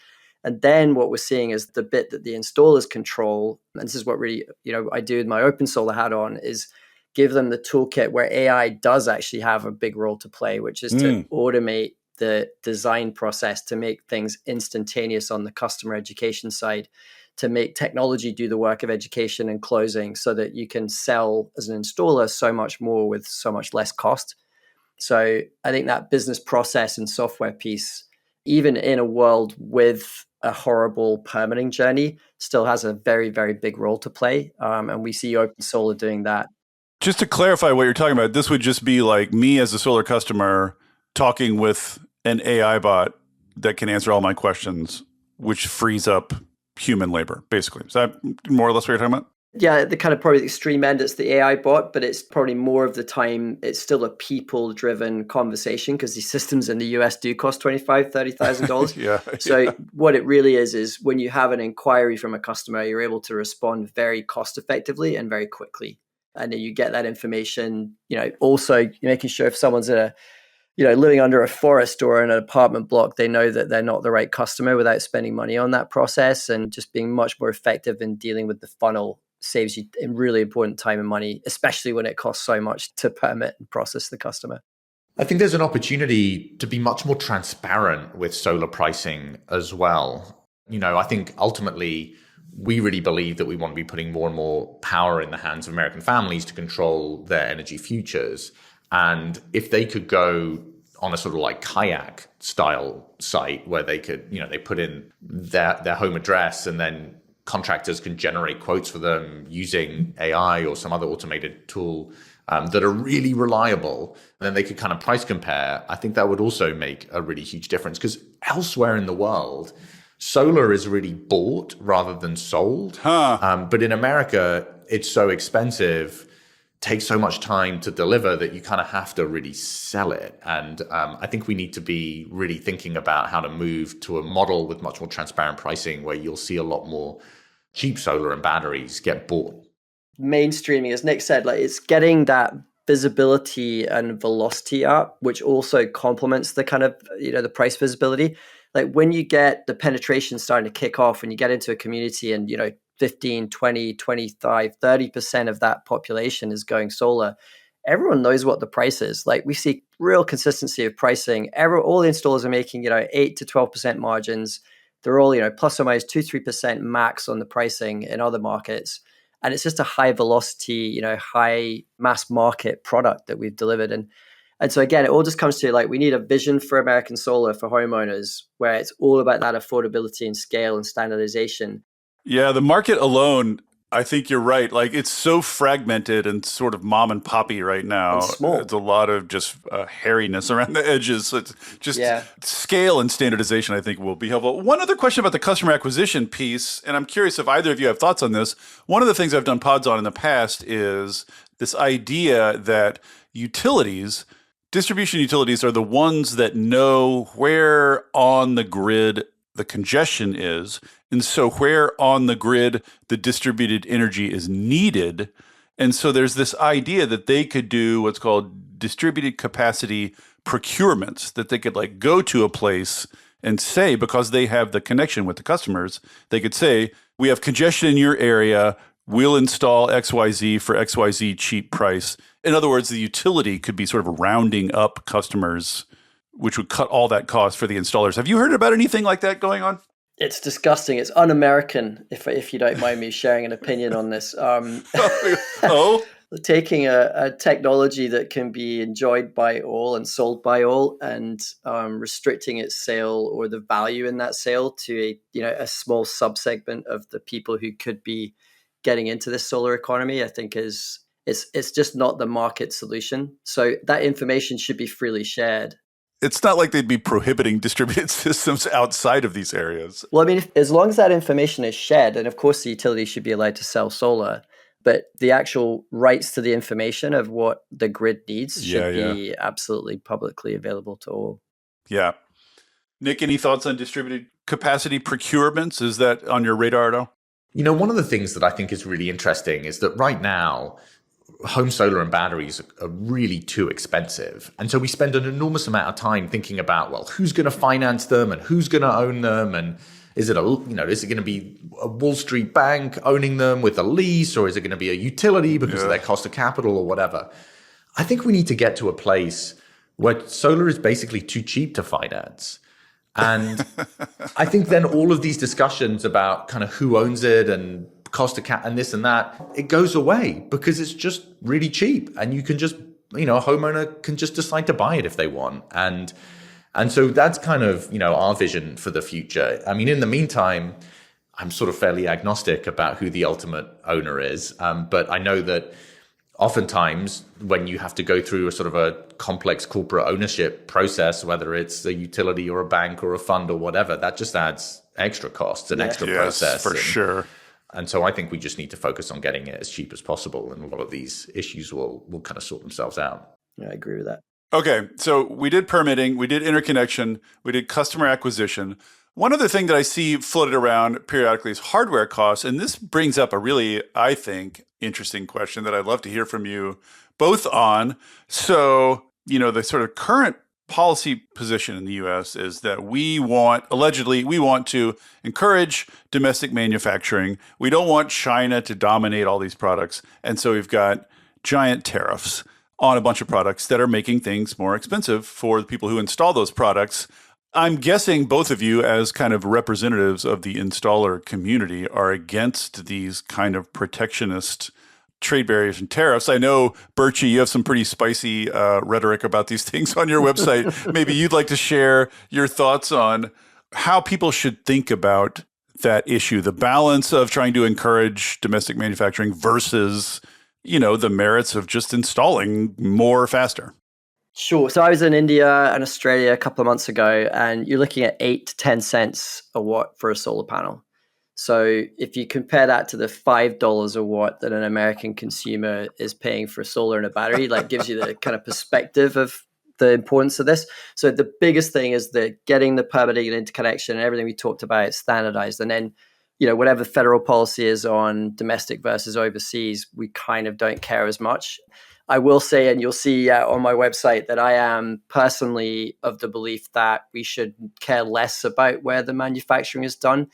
And then what we're seeing is the bit that the installers control, and this is what really, I do with my open solar hat on, is give them the toolkit where AI does actually have a big role to play, which is to automate the design process, to make things instantaneous on the customer education side, to make technology do the work of education and closing, so that you can sell as an installer so much more with so much less cost. So I think that business process and software piece, even in a world with a horrible permitting journey, still has a very, very big role to play. And we see open solar doing that. Just to clarify what you're talking about, this would just be like me as a solar customer talking with an AI bot that can answer all my questions, which frees up human labor, basically. Is that more or less what you're talking about? Yeah, the kind of probably the extreme end, it's the AI bot, but it's probably more of the time, it's still a people-driven conversation, because these systems in the US do cost $25,000, $30,000. Yeah. So what it really is when you have an inquiry from a customer, you're able to respond very cost-effectively and very quickly. And then you get that information, also making sure if someone's in living under a forest or in an apartment block, they know that they're not the right customer without spending money on that process, and just being much more effective in dealing with the funnel saves you in really important time and money, especially when it costs so much to permit and process the customer. I think there's an opportunity to be much more transparent with solar pricing as well. I think ultimately we really believe that we want to be putting more and more power in the hands of American families to control their energy futures. And if they could go on a sort of like kayak style site where they could, they put in their home address and then contractors can generate quotes for them using AI or some other automated tool that are really reliable, and then they could kind of price compare. I think that would also make a really huge difference, because elsewhere in the world, solar is really bought rather than sold. But in America, it's so expensive, takes so much time to deliver that you kind of have to really sell it. And I think we need to be really thinking about how to move to a model with much more transparent pricing, where you'll see a lot more cheap solar and batteries get bought. Mainstreaming, as Nick said, it's getting that visibility and velocity up, which also complements the kind of, the price visibility. Like when you get the penetration starting to kick off, when you get into a community and, 15, 20, 25, 30% of that population is going solar, everyone knows what the price is. Like we see real consistency of pricing. All the installers are making, 8 to 12% margins. They're all, plus or minus 2-3% max on the pricing in other markets. And it's just a high velocity, high mass market product that we've delivered. And so again, it all just comes to we need a vision for American solar for homeowners, where it's all about that affordability and scale and standardization. Yeah, the market alone, I think you're right. It's so fragmented and sort of mom and poppy right now. And small. It's a lot of just hairiness around the edges. So it's just scale and standardization, I think, will be helpful. One other question about the customer acquisition piece, and I'm curious if either of you have thoughts on this. One of the things I've done pods on in the past is this idea that distribution utilities are the ones that know where on the grid the congestion is, and so where on the grid the distributed energy is needed. And so there's this idea that they could do what's called distributed capacity procurements, that they could go to a place and say, because they have the connection with the customers, they could say, we have congestion in your area, we'll install XYZ for XYZ cheap price. In other words, the utility could be sort of rounding up customers, which would cut all that cost for the installers. Have you heard about anything like that going on? It's disgusting. It's un-American, if you don't mind me sharing an opinion on this. Taking a technology that can be enjoyed by all and sold by all, and restricting its sale or the value in that sale to a small subsegment of the people who could be getting into this solar economy, I think it's just not the market solution. So that information should be freely shared. It's not like they'd be prohibiting distributed systems outside of these areas. Well, I mean, as long as that information is shared, and of course the utility should be allowed to sell solar, but the actual rights to the information of what the grid needs should be absolutely publicly available to all. Yeah. Nick, any thoughts on distributed capacity procurements? Is that on your radar at all? One of the things that I think is really interesting is that right now, home solar and batteries are really too expensive. And so we spend an enormous amount of time thinking about, who's going to finance them and who's going to own them? And is it going to be a Wall Street bank owning them with a lease, or is it going to be a utility because of their cost of capital or whatever? I think we need to get to a place where solar is basically too cheap to finance. And I think then all of these discussions about kind of who owns it and cost of cap and this and that, it goes away because it's just really cheap, and you can just, a homeowner can just decide to buy it if they want. And so that's kind of, our vision for the future. I mean, in the meantime, I'm sort of fairly agnostic about who the ultimate owner is. But I know that oftentimes when you have to go through a sort of a complex corporate ownership process, whether it's a utility or a bank or a fund or whatever, that just adds extra costs and extra process. For sure. And so I think we just need to focus on getting it as cheap as possible. And a lot of these issues will kind of sort themselves out. Yeah, I agree with that. Okay, so we did permitting, we did interconnection, we did customer acquisition. One other thing that I see floated around periodically is hardware costs. And this brings up a really, I think, interesting question that I'd love to hear from you both on. So, the sort of current policy position in the US is that allegedly, we want to encourage domestic manufacturing. We don't want China to dominate all these products. And so we've got giant tariffs on a bunch of products that are making things more expensive for the people who install those products. I'm guessing both of you, as kind of representatives of the installer community, are against these kind of protectionist trade barriers and tariffs. I know, Birchie, you have some pretty spicy rhetoric about these things on your website. Maybe you'd like to share your thoughts on how people should think about that issue, the balance of trying to encourage domestic manufacturing versus, the merits of just installing more faster. Sure. So I was in India and Australia a couple of months ago, and you're looking at 8 to 10 cents a watt for a solar panel. So if you compare that to the $5 a watt that an American consumer is paying for a solar and a battery, gives you the kind of perspective of the importance of this. So the biggest thing is that getting the permitting and interconnection and everything we talked about standardized. And then, whatever federal policy is on domestic versus overseas, we kind of don't care as much. I will say, and you'll see on my website, that I am personally of the belief that we should care less about where the manufacturing is done,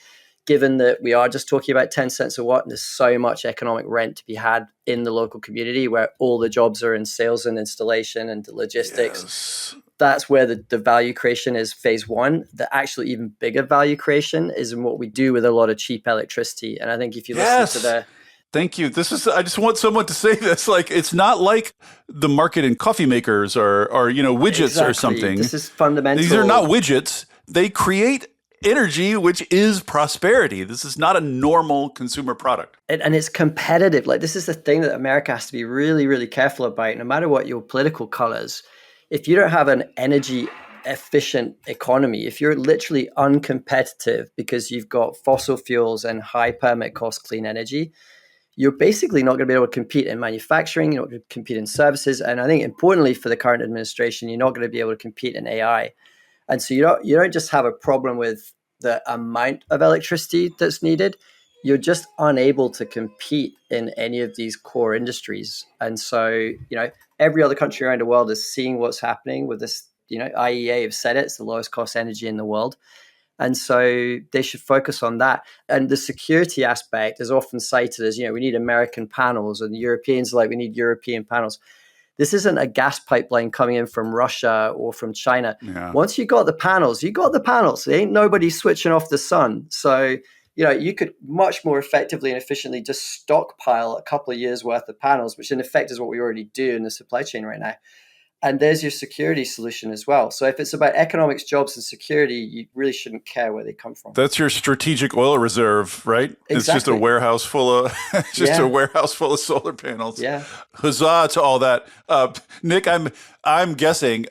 given that we are just talking about 10 cents a watt, and there's so much economic rent to be had in the local community where all the jobs are in sales and installation and logistics. Yes. That's where the value creation is phase one. The actually even bigger value creation is in what we do with a lot of cheap electricity. And I think if you listen to the... Thank you. I just want someone to say this. It's not like the market in coffee makers or widgets Exactly. Or something. This is fundamental. These are not widgets. They create energy, which is prosperity. This is not a normal consumer product. And it's competitive. This is the thing that America has to be really, really careful about, no matter what your political colors. If you don't have an energy efficient economy, if you're literally uncompetitive because you've got fossil fuels and high permit cost clean energy, you're basically not going to be able to compete in manufacturing, you're not going to compete in services. And I think importantly for the current administration, you're not going to be able to compete in AI. And so you don't just have a problem with the amount of electricity that's needed, you're just unable to compete in any of these core industries. And so, every other country around the world is seeing what's happening with this, IEA have said it's the lowest cost energy in the world. And so they should focus on that. And the security aspect is often cited as, we need American panels, and the Europeans are like, we need European panels. This isn't a gas pipeline coming in from Russia or from China. Yeah. Once you got the panels, you got the panels. There ain't nobody switching off the sun. So, you could much more effectively and efficiently just stockpile a couple of years worth of panels, which in effect is what we already do in the supply chain right now. And there's your security solution as well. So if it's about economics, jobs, and security, you really shouldn't care where they come from. That's your strategic oil reserve, right? Exactly. It's just a warehouse full of a warehouse full of solar panels. Yeah. Huzzah to all that. Nick, I'm guessing,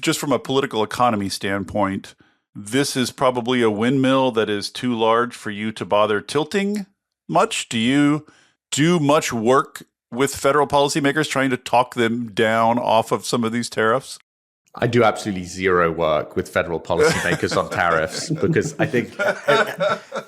just from a political economy standpoint, this is probably a windmill that is too large for you to bother tilting much. Do you do much work with federal policymakers trying to talk them down off of some of these tariffs? I do absolutely zero work with federal policymakers on tariffs, because I think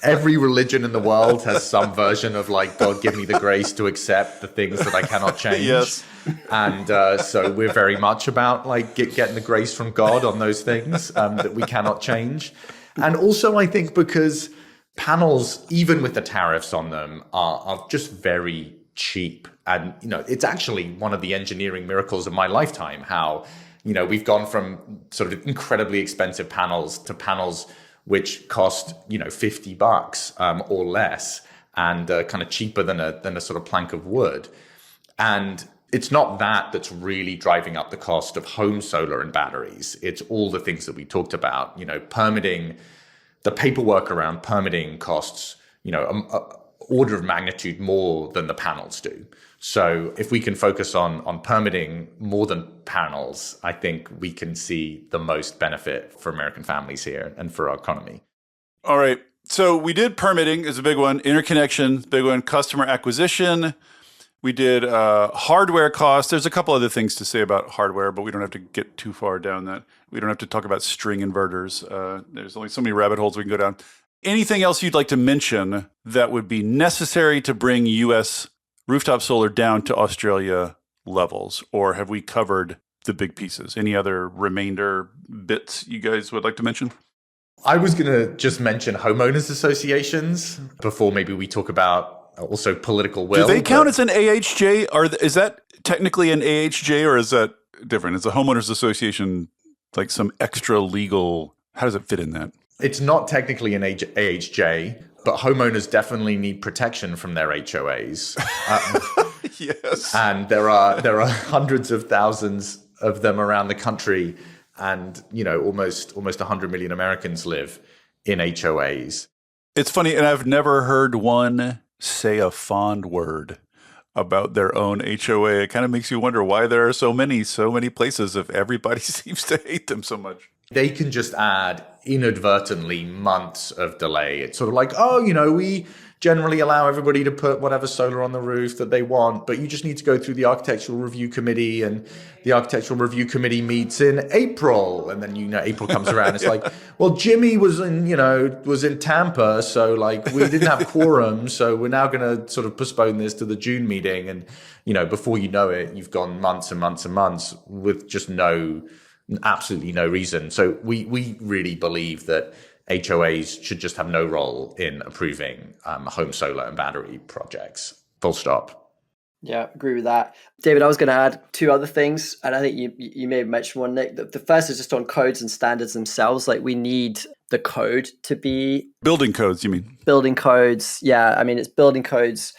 every religion in the world has some version of God give me the grace to accept the things that I cannot change. Yes. And so we're very much about getting the grace from God on those things that we cannot change. And also I think because panels, even with the tariffs on them, are just very cheap. And, it's actually one of the engineering miracles of my lifetime, how, we've gone from sort of incredibly expensive panels to panels which cost, $50 or less, and kind of cheaper than a sort of plank of wood. And it's not that's really driving up the cost of home solar and batteries. It's all the things that we talked about, permitting, the paperwork around permitting costs, order of magnitude more than the panels do. So if we can focus on permitting more than panels, I think we can see the most benefit for American families here and for our economy. All right. So we did permitting is a big one, interconnection, big one, customer acquisition. We did hardware costs. There's a couple other things to say about hardware, but we don't have to get too far down that. We don't have to talk about string inverters. There's only so many rabbit holes we can go down. Anything else you'd like to mention that would be necessary to bring U.S. rooftop solar down to Australia levels? Or have we covered the big pieces. Any other remainder bits you guys would like to mention? I was going to just mention homeowners associations before maybe we talk about also political will. Do they count as an AHJ? Is that technically an AHJ, or is that different? Is a homeowners association like some extra legal? How does it fit in that? It's not technically an AHJ, but homeowners definitely need protection from their HOAs. Yes. And there are hundreds of thousands of them around the country, and almost 100 million Americans live in HOAs. It's funny, and I've never heard one say a fond word about their own HOA. It kind of makes you wonder why there are so many places if everybody seems to hate them so much. They can just add inadvertently months of delay. It's sort of like, we generally allow everybody to put whatever solar on the roof that they want, but you just need to go through the architectural review committee, and the architectural review committee meets in April, and then April comes around. It's like, well, Jimmy was in Tampa, so like we didn't have quorum, so we're now going to sort of postpone this to the June meeting, and before you know it, you've gone months and months and months with just absolutely no reason. So we really believe that HOAs should just have no role in approving home solar and battery projects. Full stop. Yeah, agree with that. David, I was going to add two other things, and I think you may have mentioned one, Nick. The first is just on codes and standards themselves. Like, we need the code to be... Building codes, you mean? Building codes. Yeah, I mean, it's building codes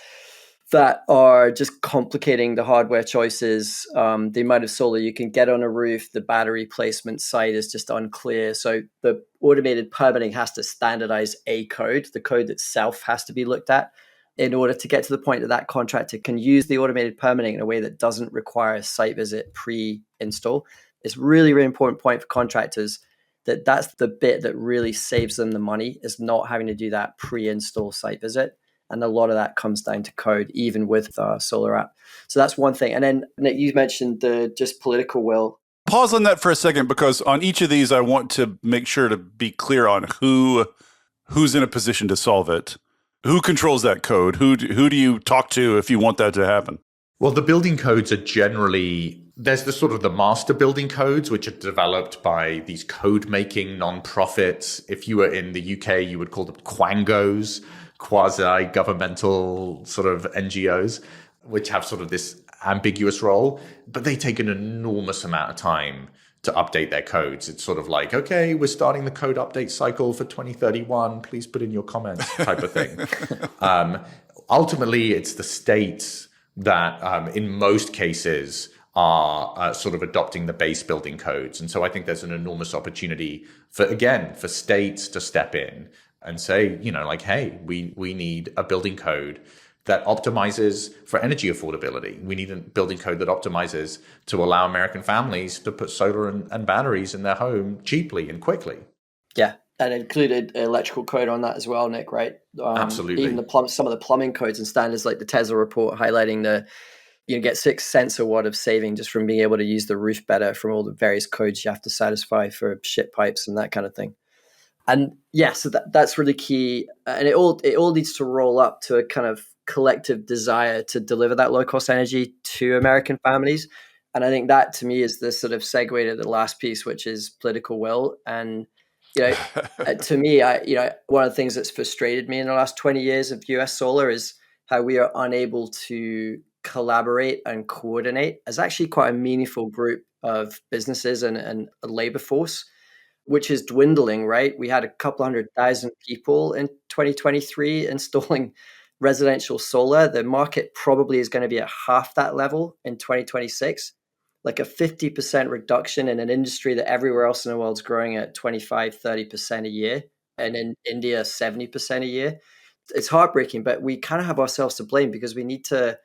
that are just complicating the hardware choices. The amount of solar you can get on a roof, the battery placement site is just unclear. So the automated permitting has to standardize a code. The code itself has to be looked at in order to get to the point that that contractor can use the automated permitting in a way that doesn't require a site visit pre-install. It's really, really important point for contractors that that's the bit that really saves them the money, is not having to do that pre-install site visit. And a lot of that comes down to code, even with our solar app. So that's one thing. And then, Nick, you mentioned the just political will. Pause on that for a second, because on each of these, I want to make sure to be clear on who's in a position to solve it. Who controls that code? Who do you talk to if you want that to happen? Well, the building codes are generally, there's the sort of the master building codes, which are developed by these code-making nonprofits. If you were in the UK, you would call them quangos, quasi-governmental sort of NGOs, which have sort of this ambiguous role, but they take an enormous amount of time to update their codes. It's sort of like, okay, we're starting the code update cycle for 2031. Please put in your comments type of thing. Ultimately, it's the states that in most cases are sort of adopting the base building codes. And so I think there's an enormous opportunity for states to step in and say, like, hey, we need a building code that optimizes for energy affordability. We need a building code that optimizes to allow American families to put solar and batteries in their home cheaply and quickly. Yeah, and included electrical code on that as well, Nick, right? Absolutely. Even some of the plumbing codes and standards, like the Tesla report highlighting get 6 cents a watt of saving just from being able to use the roof better from all the various codes you have to satisfy for shit pipes and that kind of thing. And yeah, so that's really key. And it all needs to roll up to a kind of collective desire to deliver that low cost energy to American families. And I think that, to me, is the sort of segue to the last piece, which is political will. And to me, one of the things that's frustrated me in the last 20 years of US solar is how we are unable to collaborate and coordinate as actually quite a meaningful group of businesses and a labor force, which is dwindling, right? We had a couple 100,000 people in 2023 installing residential solar. The market probably is going to be at half that level in 2026, like a 50% reduction in an industry that everywhere else in the world is growing at 25, 30% a year. And in India, 70% a year. It's heartbreaking, but we kind of have ourselves to blame because we need to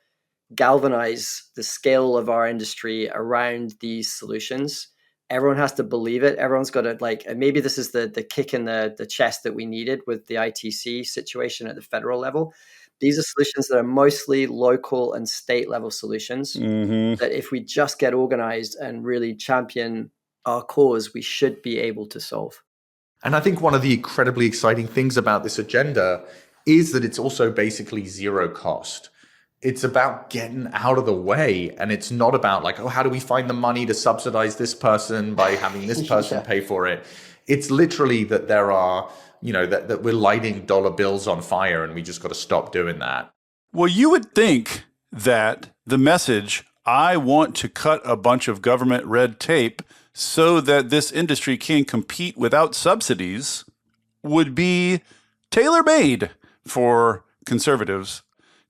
galvanize the scale of our industry around these solutions. Everyone has to believe it. Everyone's got to and maybe this is the kick in the chest that we needed with the ITC situation at the federal level. These are solutions that are mostly local and state level solutions that if we just get organized and really champion our cause, we should be able to solve. And I think one of the incredibly exciting things about this agenda is that it's also basically zero cost. it's about getting out of the way. And it's not about like, oh, how do we find the money to subsidize this person by having this person pay for it? It's literally that there are, that we're lighting dollar bills on fire, and we just got to stop doing that. Well, you would think that the message, I want to cut a bunch of government red tape so that this industry can compete without subsidies, would be tailor-made for conservatives.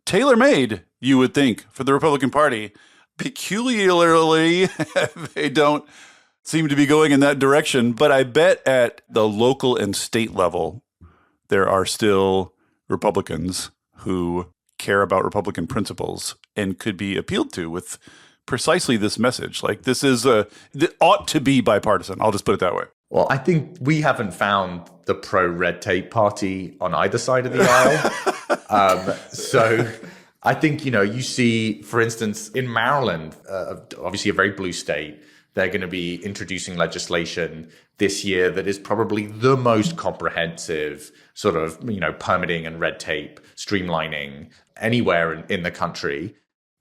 Tailor-made, you would think, for the Republican Party. Peculiarly, they don't seem to be going in that direction. But I bet at the local and state level, there are still Republicans who care about Republican principles and could be appealed to with precisely this message. Like, this ought to be bipartisan. I'll just put it that way. Well, I think we haven't found the pro-red tape party on either side of the aisle. So I think, you see, for instance, in Maryland, obviously a very blue state, they're going to be introducing legislation this year that is probably the most comprehensive sort of, permitting and red tape streamlining anywhere in the country.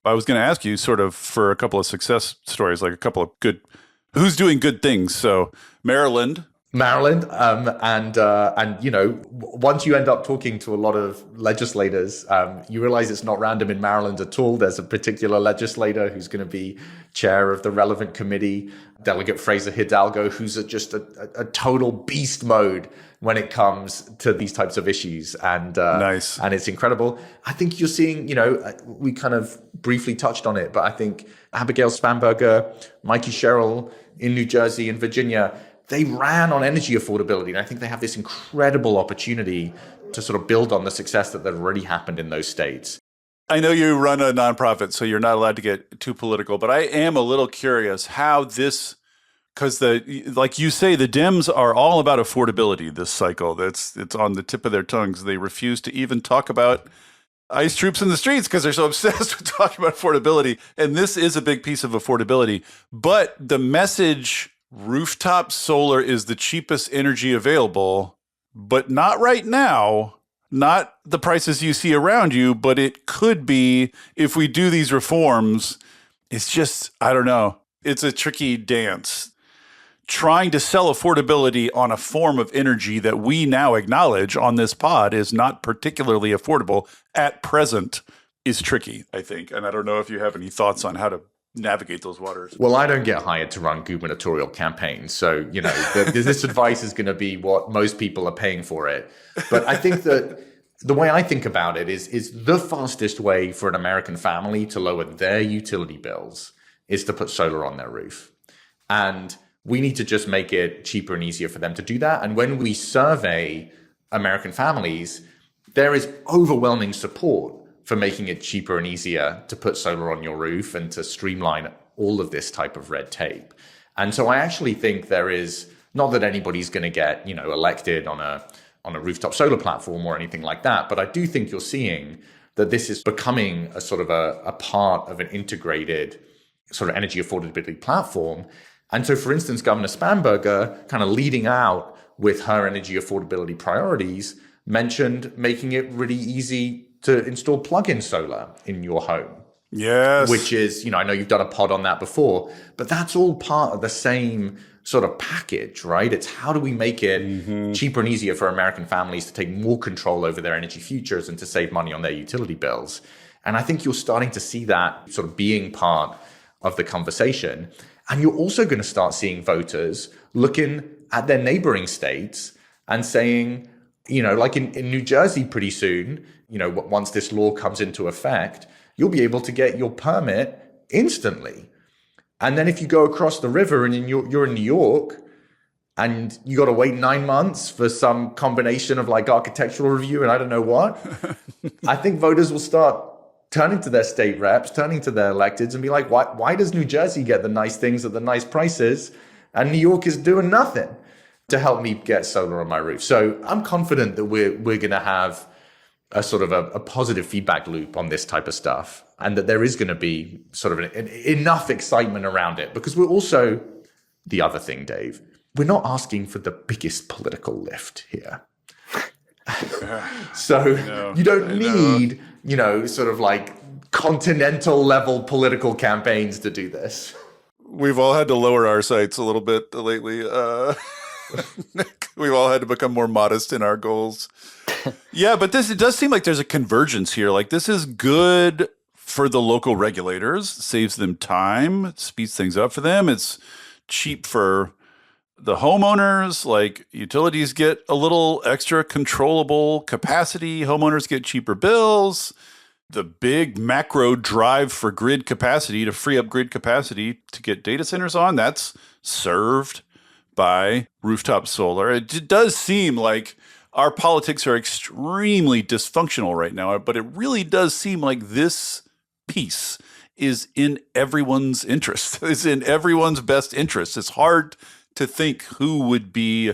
I was going to ask you sort of for a couple of success stories, like a couple of good, who's doing good things. So Maryland, and once you end up talking to a lot of legislators, you realize it's not random in Maryland at all. There's a particular legislator who's going to be chair of the relevant committee, Delegate Fraser Hidalgo, who's just a total beast mode when it comes to these types of issues. And nice. And it's incredible. I think you're seeing, we kind of briefly touched on it, but I think Abigail Spanberger, Mikey Sherrill in New Jersey and Virginia, they ran on energy affordability. And I think they have this incredible opportunity to sort of build on the success that already happened in those states. I know you run a nonprofit, so you're not allowed to get too political, but I am a little curious how this, because like you say, the Dems are all about affordability this cycle. It's on the tip of their tongues. They refuse to even talk about ICE troops in the streets because they're so obsessed with talking about affordability. And this is a big piece of affordability. But the message, rooftop solar is the cheapest energy available, but not right now, not the prices you see around you, but it could be if we do these reforms. It's just, I don't know. It's a tricky dance. Trying to sell affordability on a form of energy that we now acknowledge on this pod is not particularly affordable at present is tricky, I think. And I don't know if you have any thoughts on how to navigate those waters. Well, I don't get hired to run gubernatorial campaigns. So, this advice is going to be what most people are paying for it. But I think that the way I think about it is the fastest way for an American family to lower their utility bills is to put solar on their roof. And we need to just make it cheaper and easier for them to do that. And when we survey American families, there is overwhelming support for making it cheaper and easier to put solar on your roof and to streamline all of this type of red tape. And so I actually think there is, not that anybody's going to get, elected on a rooftop solar platform or anything like that, but I do think you're seeing that this is becoming a sort of a part of an integrated sort of energy affordability platform. And so, for instance, Governor Spanberger, kind of leading out with her energy affordability priorities, mentioned making it really easy to install plug-in solar in your home. Yes. Which is, I know you've done a pod on that before, but that's all part of the same sort of package, right? It's how do we make it cheaper and easier for American families to take more control over their energy futures and to save money on their utility bills. And I think you're starting to see that sort of being part of the conversation. And you're also going to start seeing voters looking at their neighboring states and saying, like in New Jersey pretty soon, once this law comes into effect, you'll be able to get your permit instantly. And then if you go across the river and you're in New York and you got to wait 9 months for some combination of like architectural review and I don't know what, I think voters will start turning to their state reps, turning to their electeds and be like, why does New Jersey get the nice things at the nice prices and New York is doing nothing to help me get solar on my roof? So I'm confident that we're going to have a sort of a positive feedback loop on this type of stuff, and that there is going to be sort of enough excitement around it, because we're also, the other thing, Dave, we're not asking for the biggest political lift here. So you don't need, sort of like continental level political campaigns to do this. We've all had to lower our sights a little bit lately. Nick, we've all had to become more modest in our goals. Yeah, but it does seem like there's a convergence here. Like, this is good for the local regulators, saves them time, speeds things up for them. It's cheap for the homeowners. Like, utilities get a little extra controllable capacity. Homeowners get cheaper bills. The big macro drive for grid capacity, to free up grid capacity to get data centers on, that's served by rooftop solar. It does seem like our politics are extremely dysfunctional right now, but it really does seem like this piece is in everyone's interest. It's in everyone's best interest. It's hard to think who would be,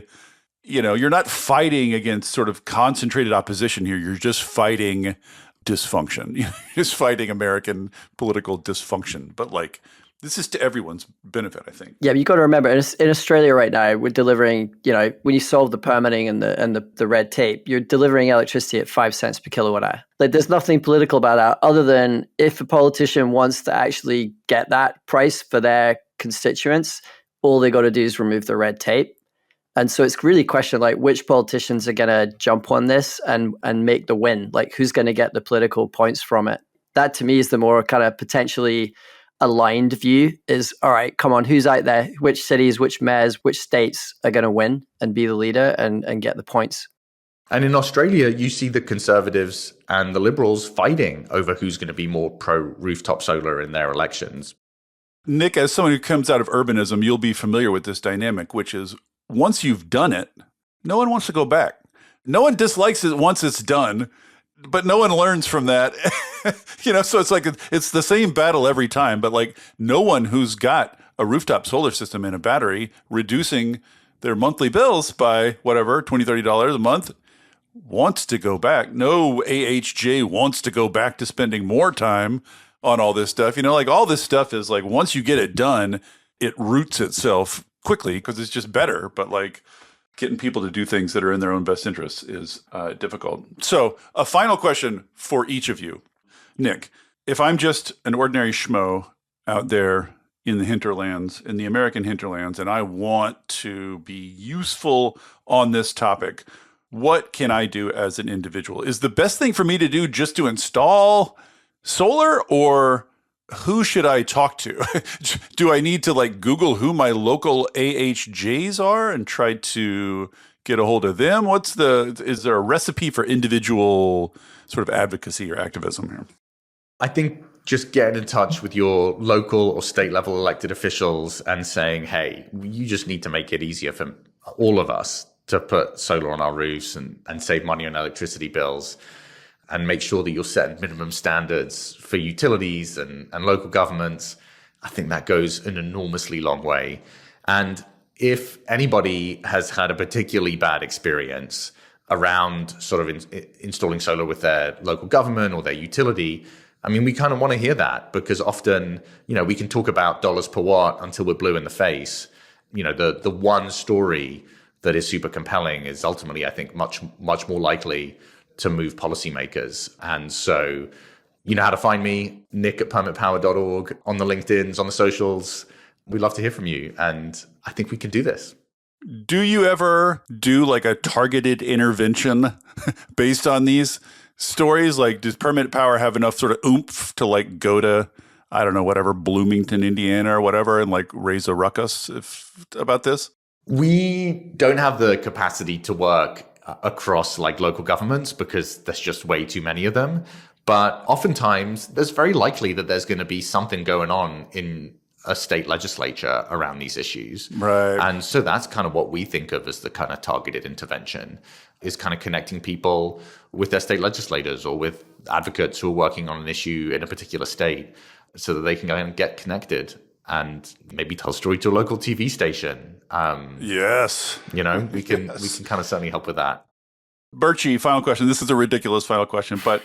you're not fighting against sort of concentrated opposition here. You're just fighting dysfunction. You're just fighting American political dysfunction. But like, this is to everyone's benefit, I think. Yeah, but you got to remember, in Australia right now, we're delivering, when you solve the permitting and the red tape, you're delivering electricity at 5 cents per kilowatt hour. Like, there's nothing political about that other than if a politician wants to actually get that price for their constituents, all they got to do is remove the red tape. And so it's really a question like which politicians are going to jump on this and make the win, like who's going to get the political points from it. That to me is the more kind of potentially aligned view is, all right, come on, who's out there? Which cities, which mayors, which states are going to win and be the leader and get the points? And in Australia, you see the Conservatives and the Liberals fighting over who's going to be more pro-rooftop solar in their elections. Nick, as someone who comes out of urbanism, you'll be familiar with this dynamic, which is once you've done it, no one wants to go back. No one dislikes it once it's done, but no one learns from that. So it's like it's the same battle every time, but like no one who's got a rooftop solar system and a battery reducing their monthly bills by whatever, $20, $30 a month wants to go back. No AHJ wants to go back to spending more time on all this stuff. Like all this stuff is like once you get it done, it roots itself quickly because it's just better. But like getting people to do things that are in their own best interests is difficult. So a final question for each of you. Nick, if I'm just an ordinary schmo out there in the hinterlands, in the American hinterlands, and I want to be useful on this topic, what can I do as an individual? Is the best thing for me to do just to install solar, or who should I talk to? Do I need to like Google who my local AHJs are and try to get a hold of them? Is there a recipe for individual sort of advocacy or activism here? I think just getting in touch with your local or state level elected officials and saying, hey, you just need to make it easier for all of us to put solar on our roofs and save money on electricity bills, and make sure that you're setting minimum standards for utilities and local governments. I think that goes an enormously long way. And if anybody has had a particularly bad experience around sort of installing solar with their local government or their utility, I mean, we kind of want to hear that, because often, we can talk about dollars per watt until we're blue in the face. The one story that is super compelling is ultimately, I think, much, much more likely to move policymakers. And so you know how to find me, nick@permitpower.org, on the LinkedIns, on the socials. We'd love to hear from you. And I think we can do this. Do you ever do like a targeted intervention based on these stories? Like, does Permit Power have enough sort of oomph to like go to, I don't know, whatever, Bloomington, Indiana or whatever, and like raise a ruckus about this? We don't have the capacity to work across like local governments because there's just way too many of them. But oftentimes there's very likely that there's going to be something going on in a state legislature around these issues. Right. And so that's kind of what we think of as the kind of targeted intervention, is kind of connecting people with their state legislators or with advocates who are working on an issue in a particular state so that they can go and get connected and maybe tell a story to a local TV station. Yes. We can kind of certainly help with that. Birchie, final question. This is a ridiculous final question, but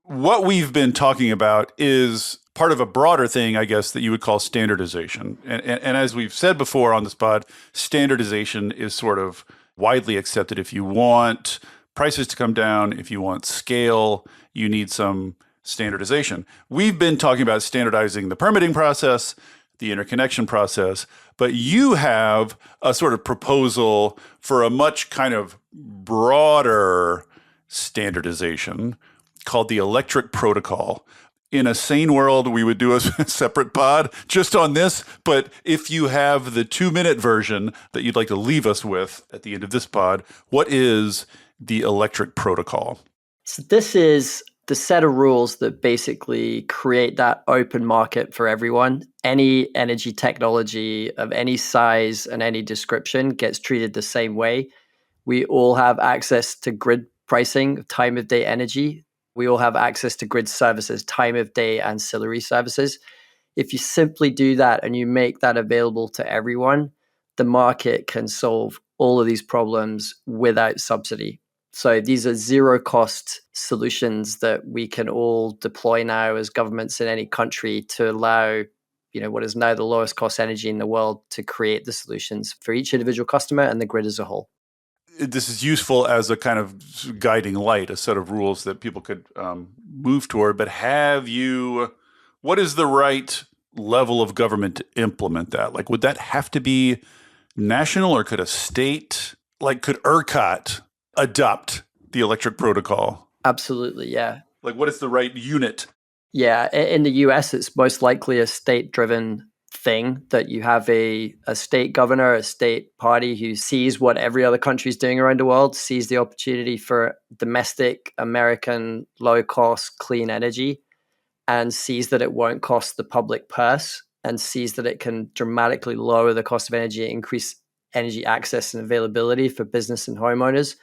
what we've been talking about is part of a broader thing, I guess, that you would call standardization. And as we've said before on this pod, standardization is sort of widely accepted. If you want prices to come down, if you want scale, you need some standardization. We've been talking about standardizing the permitting process, the interconnection process, but you have a sort of proposal for a much kind of broader standardization called the electric protocol. In a sane world, we would do a separate pod just on this. But if you have the 2-minute version that you'd like to leave us with at the end of this pod, what is the electric protocol? So this is the set of rules that basically create that open market for everyone. Any energy technology of any size and any description gets treated the same way. We all have access to grid pricing, time of day energy. We all have access to grid services, time of day ancillary services. If you simply do that and you make that available to everyone, the market can solve all of these problems without subsidy. So these are zero cost solutions that we can all deploy now as governments in any country to allow, what is now the lowest cost energy in the world to create the solutions for each individual customer and the grid as a whole. This is useful as a kind of guiding light, a set of rules that people could move toward. But what is the right level of government to implement that? Like, would that have to be national, or could a state, could ERCOT adopt the electric protocol? Absolutely, yeah. Like, what is the right unit? Yeah, in the US, it's most likely a state-driven thing that you have a state governor, a state party who sees what every other country is doing around the world, sees the opportunity for domestic, American, low-cost, clean energy, and sees that it won't cost the public purse, and sees that it can dramatically lower the cost of energy, increase energy access and availability for business and homeowners,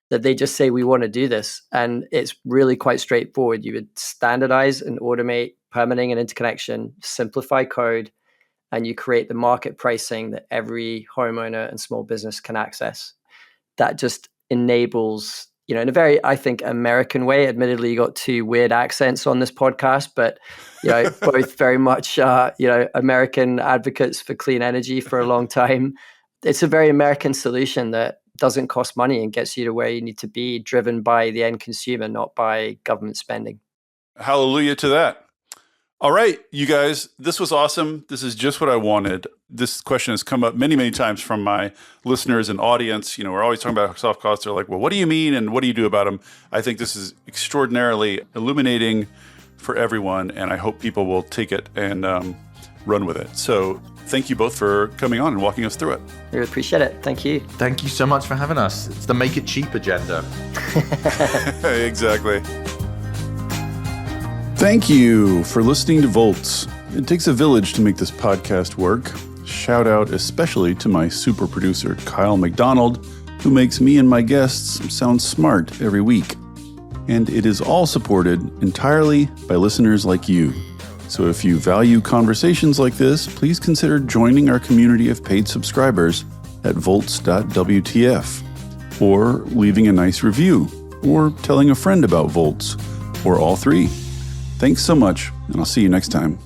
that they just say, we want to do this. And it's really quite straightforward. You would standardize and automate permitting and interconnection, simplify code, and you create the market pricing that every homeowner and small business can access. That just enables, in a very, I think, American way. Admittedly, you got 2 weird accents on this podcast, but both very much, American advocates for clean energy for a long time. It's a very American solution that doesn't cost money and gets you to where you need to be, driven by the end consumer, not by government spending. Hallelujah to that. All right, you guys, this was awesome. This is just what I wanted. This question has come up many, many times from my listeners and audience. We're always talking about soft costs. They're like, well, what do you mean and what do you do about them? I think this is extraordinarily illuminating for everyone, and I hope people will take it and run with it. So thank you both for coming on and walking us through it. We appreciate it. Thank you. Thank you so much for having us. It's the Make It Cheap agenda. Exactly. Thank you for listening to Volts. It takes a village to make this podcast work. Shout out especially to my super producer, Kyle McDonald, who makes me and my guests sound smart every week. And it is all supported entirely by listeners like you. So if you value conversations like this, please consider joining our community of paid subscribers at volts.wtf, or leaving a nice review, or telling a friend about Volts, or all 3. Thanks so much, and I'll see you next time.